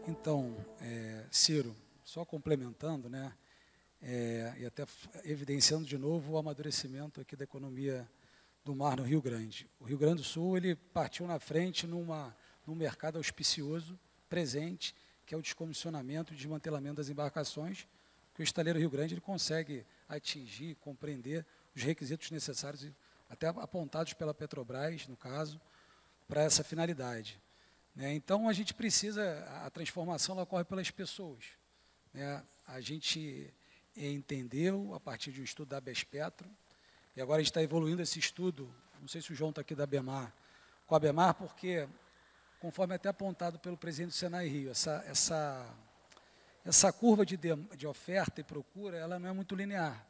D: Então, Ciro, só complementando, né, e até evidenciando de novo o amadurecimento aqui da economia do mar no Rio Grande. O Rio Grande do Sul ele partiu na frente num mercado auspicioso, presente, que é o descomissionamento e desmantelamento das embarcações, que o estaleiro Rio Grande ele consegue atingir, compreender os requisitos necessários, até apontados pela Petrobras, no caso, para essa finalidade. Então, a gente precisa, a transformação ela ocorre pelas pessoas. A gente entendeu, a partir de um estudo da Bespetro, e agora a gente está evoluindo esse estudo, não sei se o João está aqui da Bemar, com a Bemar, porque, conforme até apontado pelo presidente do Senai Rio, essa curva de oferta e procura, ela não é muito linear.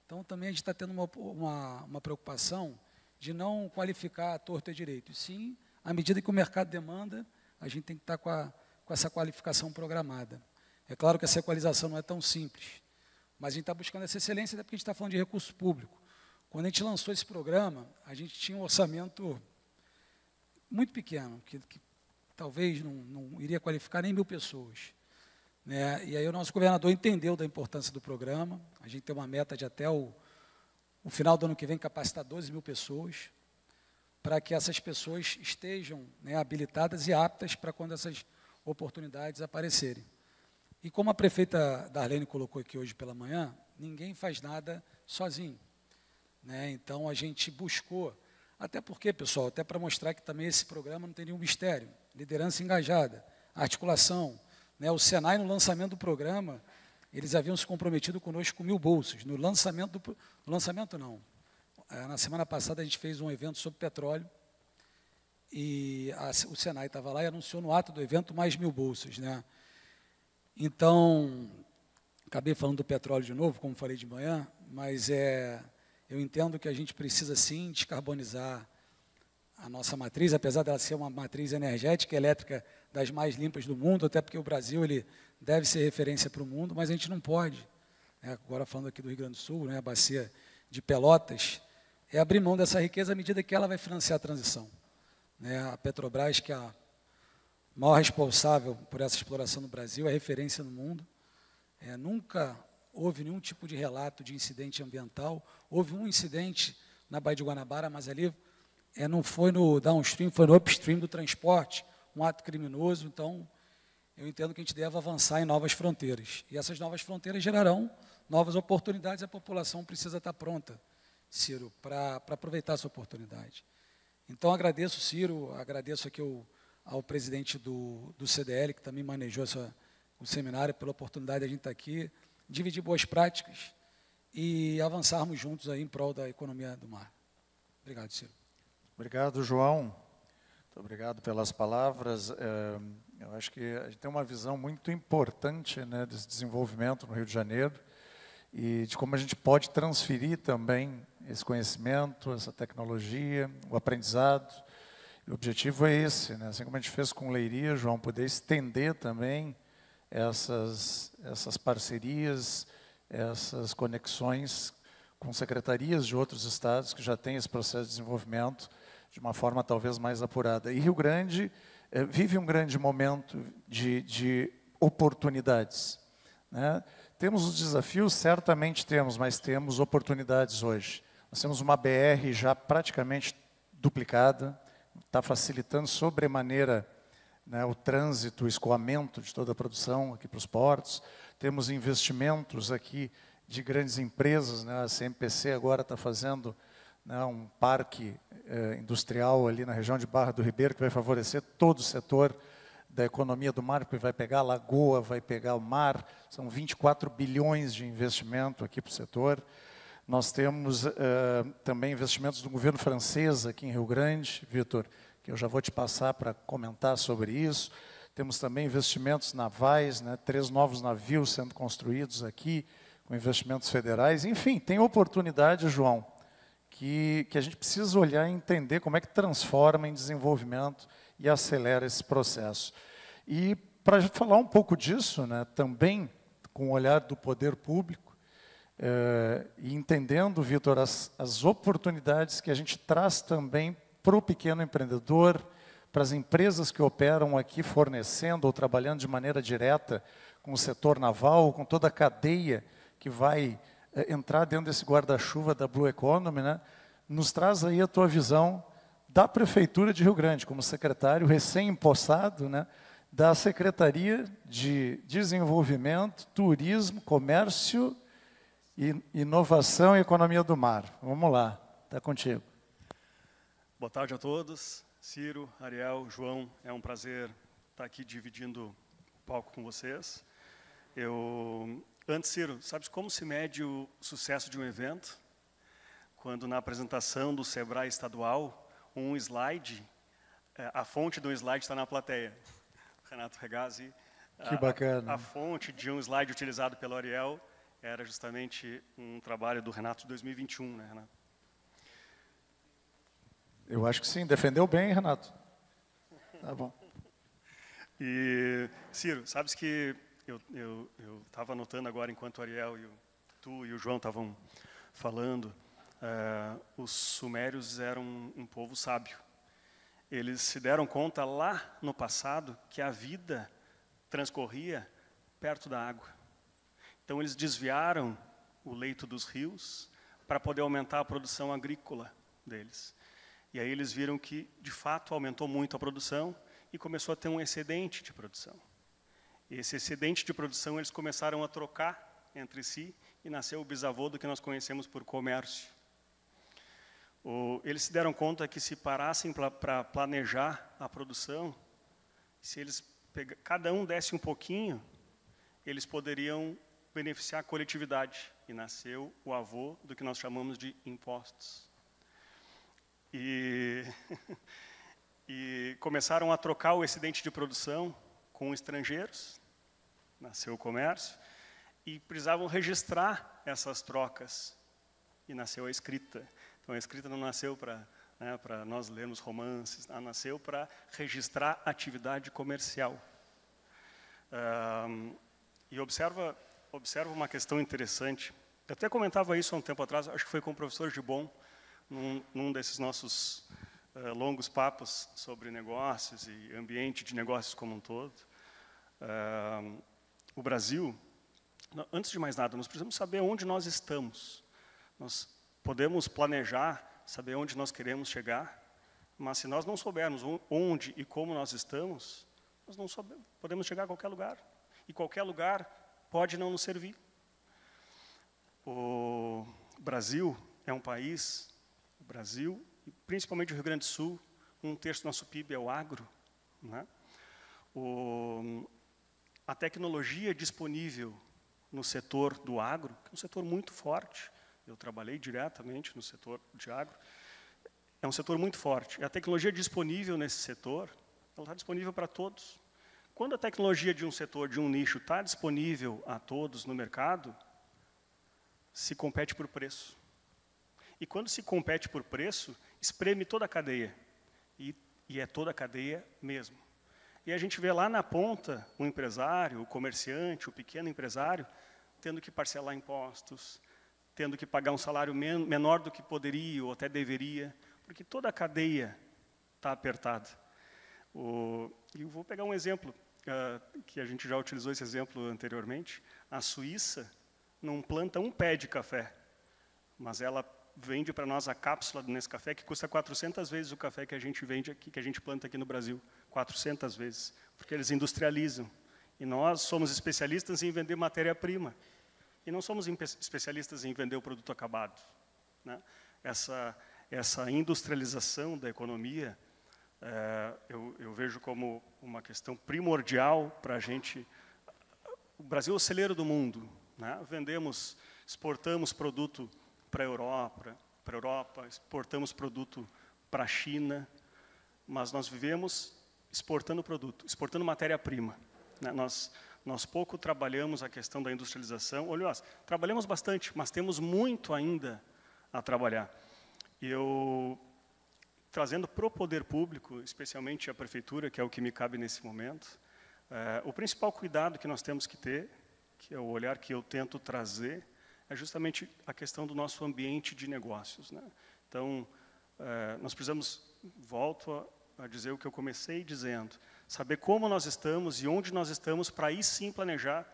D: Então, também a gente está tendo uma preocupação de não qualificar a torta e direito, e sim, à medida que o mercado demanda, a gente tem que estar com essa qualificação programada. É claro que essa equalização não é tão simples, mas a gente está buscando essa excelência, até porque a gente está falando de recurso público. Quando a gente lançou esse programa, a gente tinha um orçamento muito pequeno, que talvez não iria qualificar nem 1.000 pessoas. E aí o nosso governador entendeu da importância do programa, a gente tem uma meta de até o final do ano que vem capacitar 12.000 pessoas, para que essas pessoas estejam habilitadas e aptas para quando essas oportunidades aparecerem. E como a prefeita Darlene colocou aqui hoje pela manhã, ninguém faz nada sozinho. Então, a gente buscou, até porque, pessoal, até para mostrar que também esse programa não tem nenhum mistério, liderança engajada, articulação. O Senai, no lançamento do programa, eles haviam se comprometido conosco com 1.000 bolsas. No lançamento, na semana passada a gente fez um evento sobre petróleo, e o Senai estava lá e anunciou no ato do evento mais 1.000 bolsas, né? Então, acabei falando do petróleo de novo, como falei de manhã, mas eu entendo que a gente precisa, sim, descarbonizar a nossa matriz, apesar dela ser uma matriz energética e elétrica das mais limpas do mundo, até porque o Brasil ele deve ser referência para o mundo, mas a gente não pode, né? Agora falando aqui do Rio Grande do Sul, né, a bacia de Pelotas, abrir mão dessa riqueza à medida que ela vai financiar a transição, né? A Petrobras, que é a maior responsável por essa exploração no Brasil, é referência no mundo. Nunca houve nenhum tipo de relato de incidente ambiental. Houve um incidente na Baía de Guanabara, mas ali não foi no downstream, foi no upstream do transporte, um ato criminoso. Então, eu entendo que a gente deve avançar em novas fronteiras. E essas novas fronteiras gerarão novas oportunidades, e a população precisa estar pronta, Ciro, para aproveitar essa oportunidade. Então, agradeço, Ciro, agradeço aqui ao presidente do CDL, que também manejou o seminário, pela oportunidade de a gente estar aqui, dividir boas práticas e avançarmos juntos aí em prol da economia do mar. Obrigado, Ciro.
B: Obrigado, João. Muito obrigado pelas palavras. Eu acho que a gente tem uma visão muito importante, né, desse desenvolvimento no Rio de Janeiro e de como a gente pode transferir também esse conhecimento, essa tecnologia, o aprendizado. O objetivo é esse, né? Assim como a gente fez com Leiria, João, poder estender também essas parcerias, essas conexões com secretarias de outros estados que já têm esse processo de desenvolvimento de uma forma talvez mais apurada. E Rio Grande vive um grande momento de oportunidades, né? Temos os desafios, certamente temos, mas temos oportunidades hoje. Nós temos uma BR já praticamente duplicada, está facilitando sobremaneira, né, o trânsito, o escoamento de toda a produção aqui para os portos. Temos investimentos aqui de grandes empresas, né? A CMPC agora está fazendo, né, um parque industrial ali na região de Barra do Ribeiro, que vai favorecer todo o setor da economia do mar, porque vai pegar a lagoa, vai pegar o mar. São 24 bilhões de investimento aqui para o setor. Nós temos também investimentos do governo francês aqui em Rio Grande, Vitor, que eu já vou te passar para comentar sobre isso. Temos também investimentos navais, né, 3 novos navios sendo construídos aqui, com investimentos federais. Enfim, tem oportunidade, João, que a gente precisa olhar e entender como é que transforma em desenvolvimento e acelera esse processo. E para falar um pouco disso, né, também com o olhar do poder público, e entendendo, Vitor, as oportunidades que a gente traz também para o pequeno empreendedor, para as empresas que operam aqui fornecendo ou trabalhando de maneira direta com o setor naval, com toda a cadeia que vai entrar dentro desse guarda-chuva da Blue Economy, né? Nos traz aí a tua visão da Prefeitura de Rio Grande, como secretário recém-empossado, né, da Secretaria de Desenvolvimento, Turismo, Comércio, Inovação e Economia do Mar. Vamos lá, está contigo.
F: Boa tarde a todos. Ciro, Ariel, João, é um prazer estar aqui dividindo o palco com vocês. Antes, Ciro, sabes como se mede o sucesso de um evento? Quando na apresentação do Sebrae estadual, um slide, a fonte do slide está na plateia. Renato Regazzi.
B: Que bacana.
F: A fonte de um slide utilizado pelo Ariel era justamente um trabalho do Renato de 2021, né, Renato?
B: Eu acho que sim, defendeu bem, Renato. Tá bom.
F: E, Ciro, sabes que eu estava anotando agora, enquanto o Ariel e tu e o João estavam falando, os sumérios eram um povo sábio. Eles se deram conta lá no passado que a vida transcorria perto da água. Então eles desviaram o leito dos rios para poder aumentar a produção agrícola deles. E aí eles viram que, de fato, aumentou muito a produção e começou a ter um excedente de produção. E esse excedente de produção eles começaram a trocar entre si e nasceu o bisavô do que nós conhecemos por comércio. Eles se deram conta que se parassem para planejar a produção, se eles cada um desse um pouquinho, eles poderiam beneficiar a coletividade. E nasceu o avô do que nós chamamos de impostos. E começaram a trocar o excedente de produção com estrangeiros, nasceu o comércio, e precisavam registrar essas trocas, e nasceu a escrita. Então, a escrita não nasceu para nós lermos romances, nasceu para registrar atividade comercial. E observa uma questão interessante. Eu até comentava isso há um tempo atrás, acho que foi com o professor Gibon, num desses nossos longos papos sobre negócios e ambiente de negócios como um todo. O Brasil, antes de mais nada, nós precisamos saber onde nós estamos. Nós podemos planejar, saber onde nós queremos chegar, mas se nós não soubermos onde e como nós estamos, nós não podemos chegar a qualquer lugar. E qualquer lugar pode não nos servir. O Brasil é um país, o Brasil, e principalmente o Rio Grande do Sul, 1/3 do nosso PIB é o agro, né? A tecnologia disponível no setor do agro, que é um setor muito forte, eu trabalhei diretamente no setor de agro, é um setor muito forte. A tecnologia disponível nesse setor, ela está disponível para todos. Quando a tecnologia de um setor, de um nicho, está disponível a todos no mercado, se compete por preço. E quando se compete por preço, espreme toda a cadeia. E é toda a cadeia mesmo. E a gente vê lá na ponta o empresário, o comerciante, o pequeno empresário, tendo que parcelar impostos, tendo que pagar um salário menor do que poderia ou até deveria, porque toda a cadeia está apertada. E eu vou pegar um exemplo, que a gente já utilizou esse exemplo anteriormente. A Suíça não planta um pé de café, mas ela vende para nós a cápsula do Nescafé, que custa 400 vezes o café que a gente vende aqui, que a gente planta aqui no Brasil. 400 vezes, porque eles industrializam. E nós somos especialistas em vender matéria-prima. E não somos especialistas em vender o produto acabado, né? Essa industrialização da economia, eu vejo como uma questão primordial para a gente. O Brasil é o celeiro do mundo, né? Exportamos produto para a Europa, exportamos produto para a China, mas nós vivemos exportando produto, exportando matéria-prima, né? Nós pouco trabalhamos a questão da industrialização. Olha, trabalhamos bastante, mas temos muito ainda a trabalhar. E eu, trazendo para o poder público, especialmente a prefeitura, que é o que me cabe nesse momento, o principal cuidado que nós temos que ter, que é o olhar que eu tento trazer, é justamente a questão do nosso ambiente de negócios, né? Então, nós precisamos, volto a dizer o que eu comecei dizendo, saber como nós estamos e onde nós estamos, para aí sim planejar,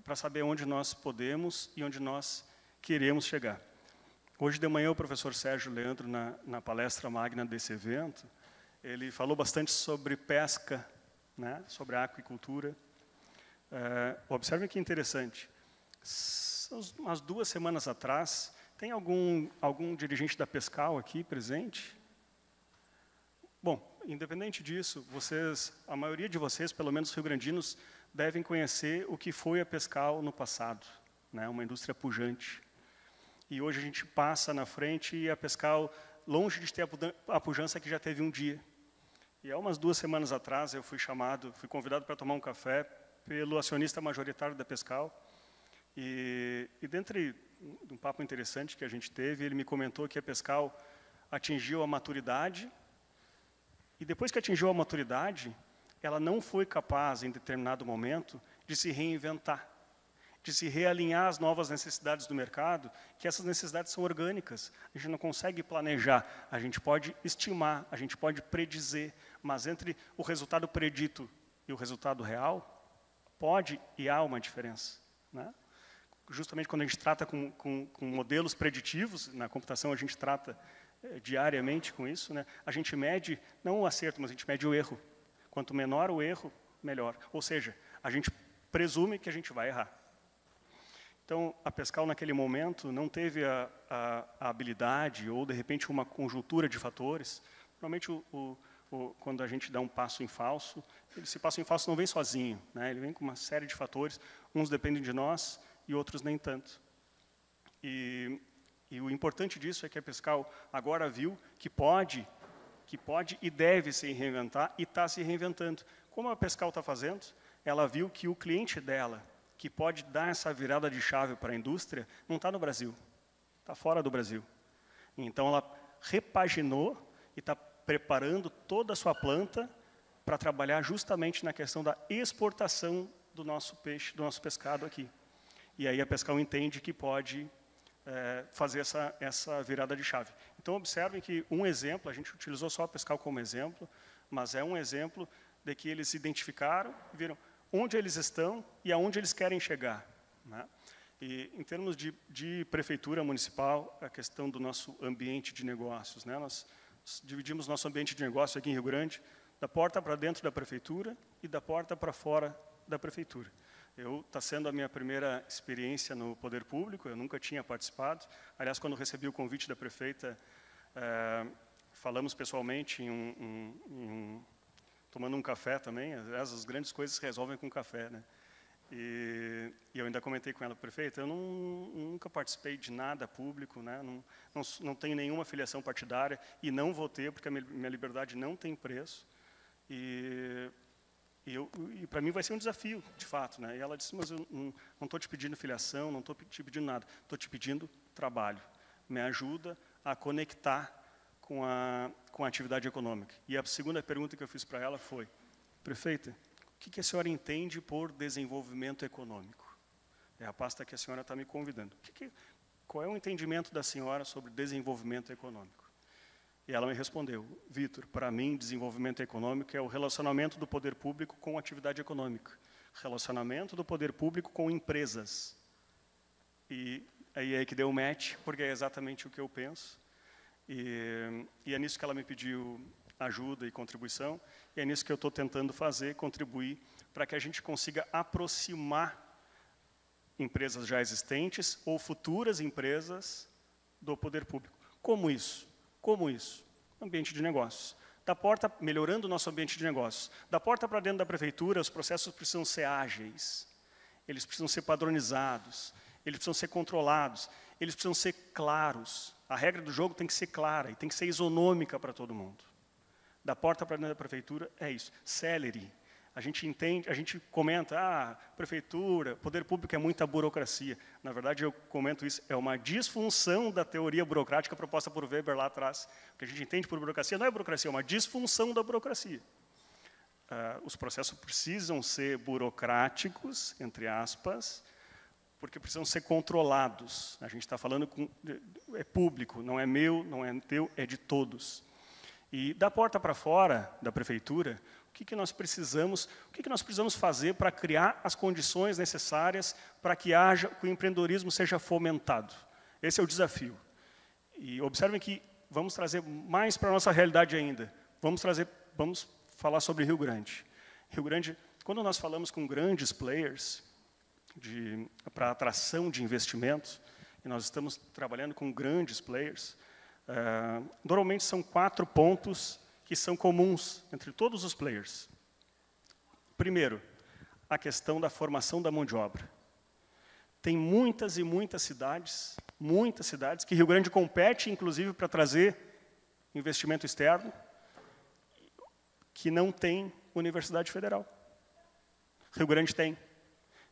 F: para saber onde nós podemos e onde nós queremos chegar. Hoje de manhã o professor Sérgio Leandro, na palestra magna desse evento, ele falou bastante sobre pesca, né, sobre a aquicultura. Observe que interessante, umas 2 semanas atrás, tem algum dirigente da Pescal aqui presente? Bom, independente disso, a maioria de vocês, pelo menos rio-grandinos, devem conhecer o que foi a Pescal no passado, né, uma indústria pujante. E hoje a gente passa na frente e a Pescal, longe de ter a pujança que já teve um dia. E há umas 2 semanas atrás eu fui convidado para tomar um café pelo acionista majoritário da Pescal. E dentre um papo interessante que a gente teve, ele me comentou que a Pescal atingiu a maturidade. E depois que atingiu a maturidade, ela não foi capaz, em determinado momento, de se reinventar, de se realinhar às novas necessidades do mercado, que essas necessidades são orgânicas. A gente não consegue planejar, a gente pode estimar, a gente pode predizer, mas entre o resultado predito e o resultado real, pode e há uma diferença, né? Justamente quando a gente trata com modelos preditivos, na computação a gente trata diariamente com isso, né? A gente mede, não o acerto, mas a gente mede o erro. Quanto menor o erro, melhor. Ou seja, a gente presume que a gente vai errar. Então, a Pescal, naquele momento, não teve a habilidade ou, de repente, uma conjuntura de fatores. Normalmente, quando a gente dá um passo em falso, esse passo em falso não vem sozinho, né? Ele vem com uma série de fatores. Uns dependem de nós e outros nem tanto. E o importante disso é que a Pescal agora viu que pode e deve se reinventar e está se reinventando. Como a Pescal está fazendo, ela viu que o cliente dela, que pode dar essa virada de chave para a indústria, não está no Brasil, está fora do Brasil. Então, ela repaginou e está preparando toda a sua planta para trabalhar justamente na questão da exportação do nosso peixe, do nosso pescado aqui. E aí a Pescal entende que pode fazer essa virada de chave. Então, observem que um exemplo, a gente utilizou só a Pescal como exemplo, mas é um exemplo de que eles se identificaram, viram onde eles estão e aonde eles querem chegar, né? E, em termos de prefeitura municipal, a questão do nosso ambiente de negócios, né? Nós dividimos nosso ambiente de negócio aqui em Rio Grande, da porta para dentro da prefeitura e da porta para fora da prefeitura. Está sendo a minha primeira experiência no poder público, eu nunca tinha participado. Aliás, quando recebi o convite da prefeita, falamos pessoalmente tomando um café também. Aliás, as grandes coisas se resolvem com café, né? E eu ainda comentei com ela, prefeita, eu nunca participei de nada público, né? Não tenho nenhuma filiação partidária e não vou ter, porque a minha liberdade não tem preço. E para mim vai ser um desafio, de fato, né? E ela disse, mas eu não estou te pedindo filiação, não estou te pedindo nada, estou te pedindo trabalho. Me ajuda a conectar com a atividade econômica. E a segunda pergunta que eu fiz para ela foi, prefeita, o que a senhora entende por desenvolvimento econômico? É a pasta que a senhora está me convidando. Qual é o entendimento da senhora sobre desenvolvimento econômico? E ela me respondeu, Vitor, para mim, desenvolvimento econômico é o relacionamento do poder público com a atividade econômica. Relacionamento do poder público com empresas. E aí é que deu match, porque é exatamente o que eu penso. E é nisso que ela me pediu ajuda e contribuição, e é nisso que eu estou tentando fazer, contribuir, para que a gente consiga aproximar empresas já existentes ou futuras empresas do poder público. Como isso? Como isso? Ambiente de negócios. Melhorando o nosso ambiente de negócios. Da porta para dentro da prefeitura, os processos precisam ser ágeis, eles precisam ser padronizados, eles precisam ser controlados, eles precisam ser claros. A regra do jogo tem que ser clara e tem que ser isonômica para todo mundo. Da porta para dentro da prefeitura é isso. Celery. A gente entende, a gente comenta, prefeitura, poder público é muita burocracia. Na verdade, eu comento isso, é uma disfunção da teoria burocrática proposta por Weber lá atrás. O que a gente entende por burocracia não é burocracia, é uma disfunção da burocracia. Os processos precisam ser burocráticos, entre aspas, porque precisam ser controlados. A gente está falando é público, não é meu, não é teu, é de todos. E da porta para fora da prefeitura, o que nós precisamos fazer para criar as condições necessárias para que o empreendedorismo seja fomentado? Esse é o desafio. E observem que vamos trazer mais para a nossa realidade ainda. Vamos falar sobre Rio Grande. Rio Grande, quando nós falamos com grandes players para atração de investimentos, e nós estamos trabalhando com grandes players, normalmente são 4 pontos que são comuns entre todos os players. Primeiro, a questão da formação da mão de obra. Tem muitas e muitas cidades que Rio Grande compete, inclusive, para trazer investimento externo, que não tem Universidade Federal. Rio Grande tem.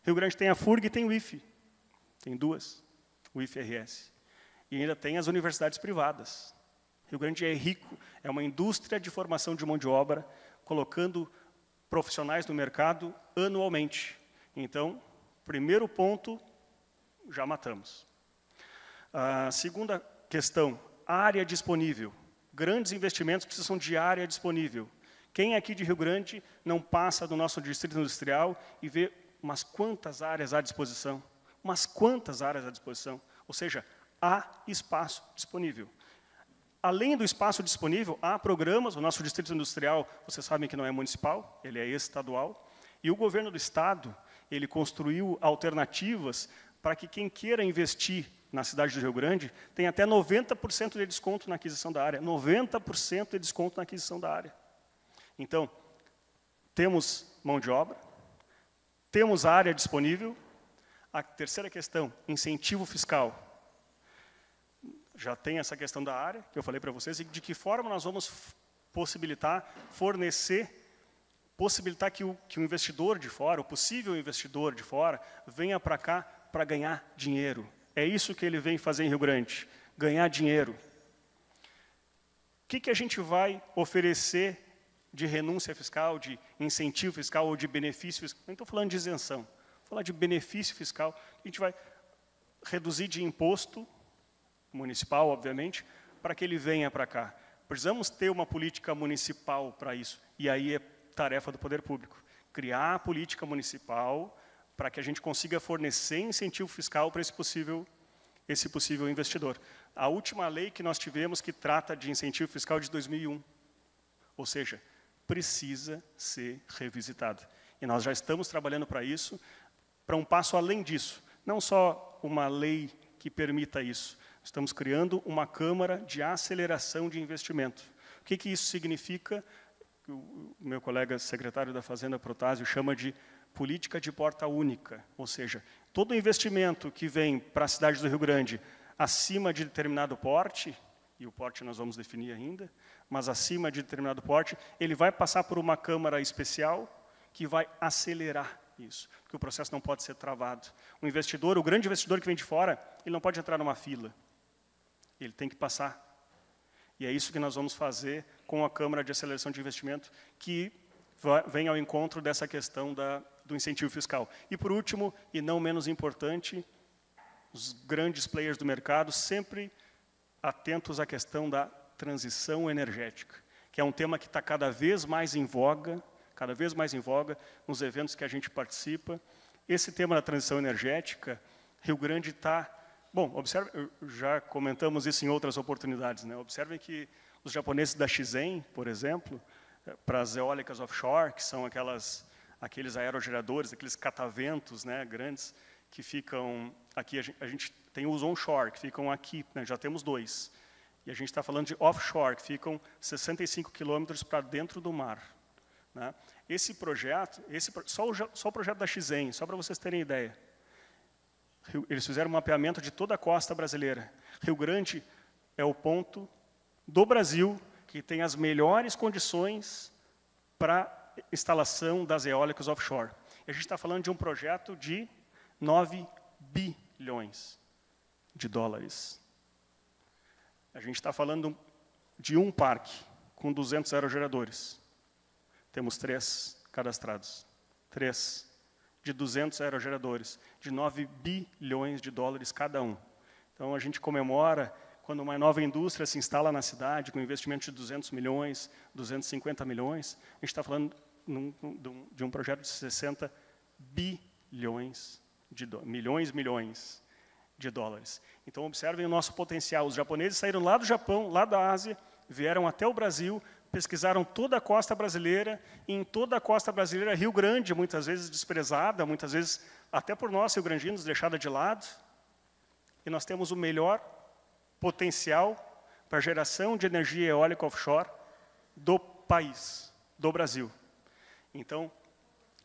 F: Rio Grande tem a FURG e tem o IFE. Tem 2, o IFE-RS. E ainda tem as universidades privadas. Rio Grande é rico, é uma indústria de formação de mão de obra, colocando profissionais no mercado anualmente. Então, primeiro ponto, já matamos. A segunda questão, área disponível. Grandes investimentos precisam de área disponível. Quem aqui de Rio Grande não passa do nosso distrito industrial e vê umas quantas áreas à disposição? Umas quantas áreas à disposição? Ou seja, há espaço disponível. Além do espaço disponível, há programas, o nosso distrito industrial, vocês sabem que não é municipal, ele é estadual, e o governo do estado, ele construiu alternativas para que quem queira investir na cidade do Rio Grande tenha até 90% de desconto na aquisição da área, 90% de desconto na aquisição da área. Então, temos mão de obra, temos área disponível, A terceira questão, incentivo fiscal. Já tem essa questão da área, que eu falei para vocês, e de que forma nós vamos possibilitar que o investidor de fora, o possível investidor de fora, venha para cá para ganhar dinheiro. É isso que ele vem fazer em Rio Grande, ganhar dinheiro. O que a gente vai oferecer de renúncia fiscal, de incentivo fiscal ou de benefício fiscal? Não estou falando de isenção, vou falar de benefício fiscal. A gente vai reduzir de imposto municipal, obviamente, para que ele venha para cá. Precisamos ter uma política municipal para isso, e aí é tarefa do poder público. Criar a política municipal para que a gente consiga fornecer incentivo fiscal para esse possível investidor. A última lei que nós tivemos que trata de incentivo fiscal de 2001, ou seja, precisa ser revisitado. E nós já estamos trabalhando para isso, para um passo além disso. Não só uma lei que permita isso, estamos criando uma Câmara de Aceleração de Investimento. O que isso significa? O meu colega secretário da Fazenda, Protásio, chama de política de porta única, ou seja, todo investimento que vem para a cidade do Rio Grande acima de determinado porte, e o porte nós vamos definir ainda, mas acima de determinado porte, ele vai passar por uma Câmara especial que vai acelerar isso, porque o processo não pode ser travado. O grande investidor que vem de fora, ele não pode entrar numa fila, ele tem que passar. E é isso que nós vamos fazer com a Câmara de Aceleração de Investimento, que vem ao encontro dessa questão do incentivo fiscal. E, por último, e não menos importante, os grandes players do mercado sempre atentos à questão da transição energética, que é um tema que está cada vez mais em voga nos eventos que a gente participa. Esse tema da transição energética, Rio Grande está... Bom, observe, já comentamos isso em outras oportunidades, né? Observem que os japoneses da Shizen, por exemplo, para as eólicas offshore, que são aqueles aerogeradores, aqueles cataventos, né, grandes, que ficam aqui, a gente tem os onshore, que ficam aqui, né, já temos 2. E a gente está falando de offshore, que ficam 65 quilômetros para dentro do mar. Né? Esse projeto, só o projeto da Shizen, só para vocês terem ideia, eles fizeram um mapeamento de toda a costa brasileira. Rio Grande é o ponto do Brasil que tem as melhores condições para instalação das eólicas offshore. E a gente está falando de um projeto de 9 bilhões de dólares. A gente está falando de um parque com 200 aerogeradores. Temos 3 cadastrados. 3 de 200 aerogeradores, de 9 bilhões de dólares cada um. Então, a gente comemora quando uma nova indústria se instala na cidade com investimento de 200 milhões, 250 milhões. A gente está falando de um projeto de 60 bilhões de milhões de dólares. Então, observem o nosso potencial. Os japoneses saíram lá do Japão, lá da Ásia, vieram até o Brasil, pesquisaram toda a costa brasileira, e em toda a costa brasileira, Rio Grande, muitas vezes desprezada, muitas vezes até por nós, rio-grandinos, deixada de lado, e nós temos o melhor potencial para geração de energia eólica offshore do país, do Brasil. Então,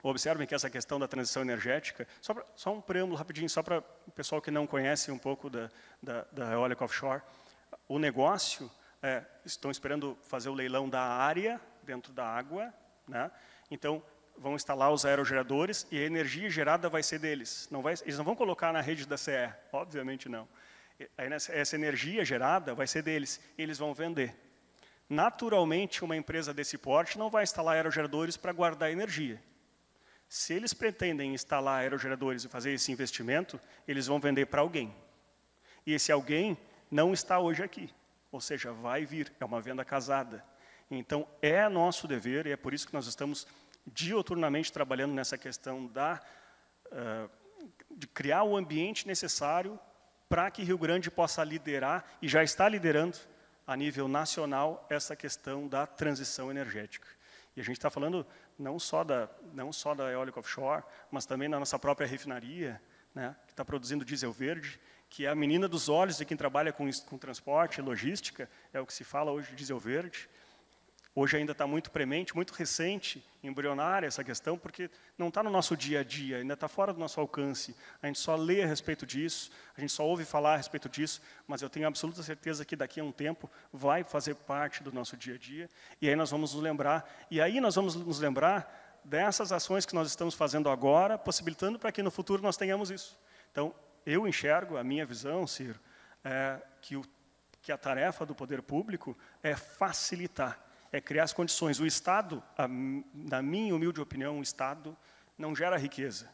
F: observem que essa questão da transição energética, só um preâmbulo rapidinho, só para o pessoal que não conhece um pouco da eólica offshore, o negócio... estão esperando fazer o leilão da área dentro da água, né? Então vão instalar os aerogeradores e a energia gerada vai ser deles. Eles não vão colocar na rede da CE, obviamente não. Essa energia gerada vai ser deles, eles vão vender. Naturalmente, uma empresa desse porte não vai instalar aerogeradores para guardar energia. Se eles pretendem instalar aerogeradores e fazer esse investimento, eles vão vender para alguém. E esse alguém não está hoje aqui. Ou seja, vai vir, é uma venda casada. Então, é nosso dever, e é por isso que nós estamos diuturnamente trabalhando nessa questão de criar o ambiente necessário para que Rio Grande possa liderar, e já está liderando a nível nacional, essa questão da transição energética. E a gente está falando não só da eólica offshore, mas também na nossa própria refinaria, né, que está produzindo diesel verde, que é a menina dos olhos de quem trabalha com transporte e logística, é o que se fala hoje de diesel verde. Hoje ainda está muito premente, muito recente, embrionária essa questão, porque não está no nosso dia a dia, ainda está fora do nosso alcance. A gente só lê a respeito disso, a gente só ouve falar a respeito disso, mas eu tenho absoluta certeza que daqui a um tempo vai fazer parte do nosso dia a dia, e aí nós vamos nos lembrar, dessas ações que nós estamos fazendo agora, possibilitando para que no futuro nós tenhamos isso. Então, eu enxergo, a minha visão, Ciro, que a tarefa do poder público é facilitar, é criar as condições. O Estado, na minha humilde opinião, o Estado não gera riqueza.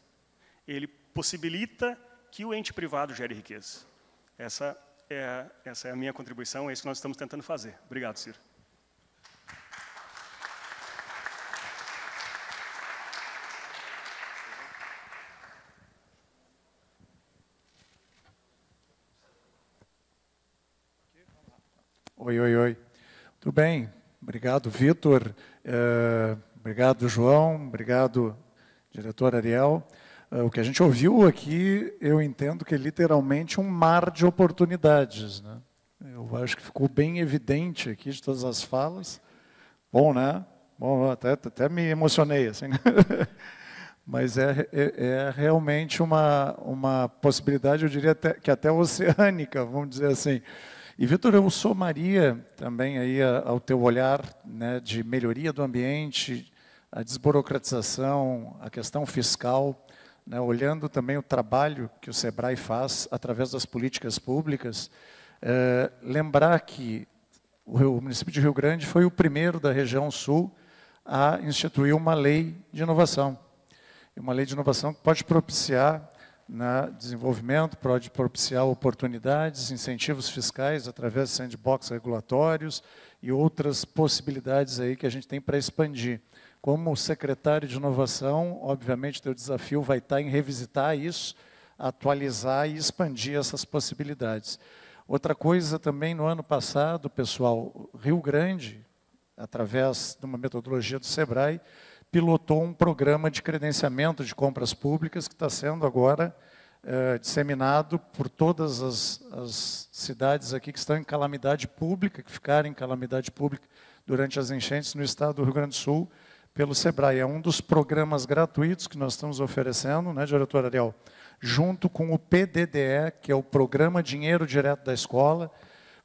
F: Ele possibilita que o ente privado gere riqueza. Essa é a minha contribuição, é isso que nós estamos tentando fazer. Obrigado, Ciro.
B: Oi. Tudo bem. Obrigado, Vitor. Obrigado, João. Obrigado, diretor Ariel. O que a gente ouviu aqui, eu entendo que é literalmente um mar de oportunidades, né? Eu acho que ficou bem evidente aqui de todas as falas. Bom, né? Bom, até me emocionei, assim. Mas é realmente uma possibilidade, eu diria que até oceânica, vamos dizer assim. E, Vitor, eu somaria também aí ao teu olhar, né, de melhoria do ambiente, a desburocratização, a questão fiscal, né, olhando também o trabalho que o SEBRAE faz através das políticas públicas, lembrar que o município de Rio Grande foi o primeiro da região sul a instituir uma lei de inovação. Uma lei de inovação que pode propiciar desenvolvimento, pode propiciar oportunidades, incentivos fiscais através de sandbox regulatórios e outras possibilidades aí que a gente tem para expandir. Como secretário de inovação, obviamente, teu desafio vai estar em revisitar isso, atualizar e expandir essas possibilidades. Outra coisa também, no ano passado, pessoal, Rio Grande, através de uma metodologia do SEBRAE, pilotou um programa de credenciamento de compras públicas que está sendo agora disseminado por todas as cidades aqui que estão em calamidade pública, que ficaram em calamidade pública durante as enchentes no estado do Rio Grande do Sul, pelo SEBRAE. É um dos programas gratuitos que nós estamos oferecendo, né, diretor Ariel? Junto com o PDDE, que é o Programa Dinheiro Direto da Escola,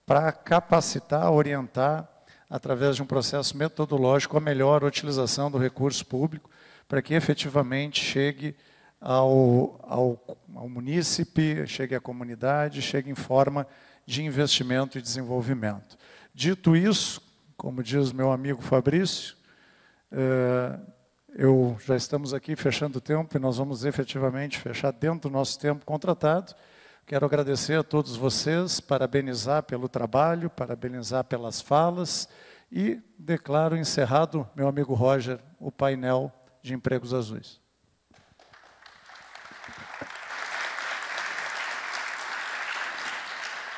B: para capacitar, orientar, através de um processo metodológico, a melhor utilização do recurso público, para que efetivamente chegue ao munícipe, chegue à comunidade, chegue em forma de investimento e desenvolvimento. Dito isso, como diz meu amigo Fabrício, já estamos aqui fechando o tempo e nós vamos efetivamente fechar dentro do nosso tempo contratado. Quero agradecer a todos vocês, parabenizar pelo trabalho, parabenizar pelas falas e declaro encerrado, meu amigo Roger, o painel de empregos azuis.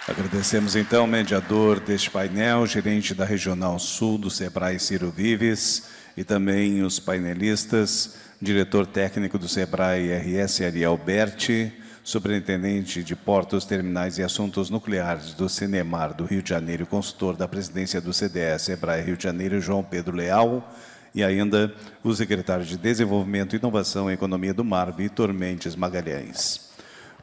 A: Agradecemos então o mediador deste painel, gerente da Regional Sul do SEBRAE, Ciro Vives, e também os painelistas, diretor técnico do SEBRAE RS, Ariel Berti, superintendente de Portos, Terminais e Assuntos Nucleares do Cinemar do Rio de Janeiro e consultor da presidência do CDE SEBRAE Rio de Janeiro, João Pedro Leal, e ainda o secretário de Desenvolvimento, Inovação e Economia do Mar, Vitor Mendes Magalhães.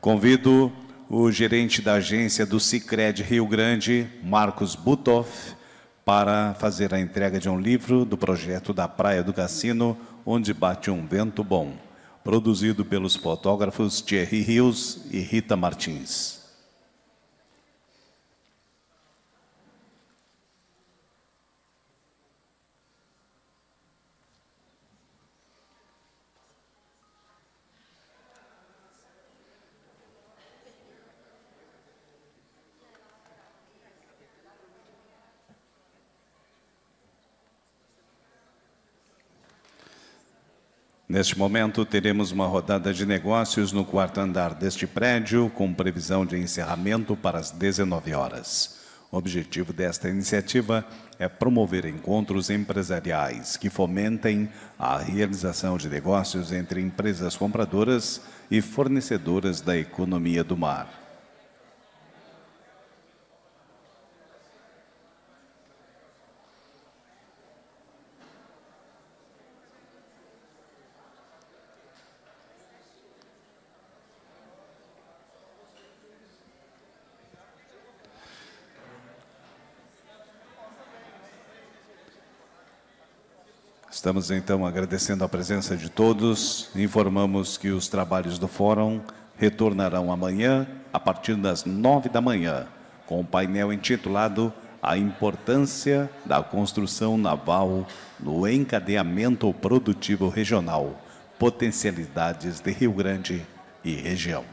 A: Convido o gerente da agência do Sicredi Rio Grande, Marcos Butoff, para fazer a entrega de um livro do projeto da Praia do Cassino, Onde Bate um Vento Bom, produzido pelos fotógrafos Thierry Rios e Rita Martins. Neste momento, teremos uma rodada de negócios no quarto andar deste prédio, com previsão de encerramento para as 19 horas. O objetivo desta iniciativa é promover encontros empresariais que fomentem a realização de negócios entre empresas compradoras e fornecedoras da economia do mar. Estamos, então, agradecendo a presença de todos. Informamos que os trabalhos do Fórum retornarão amanhã, a partir das 9 da manhã, com um painel intitulado A Importância da Construção Naval no Encadeamento Produtivo Regional, Potencialidades de Rio Grande e Região.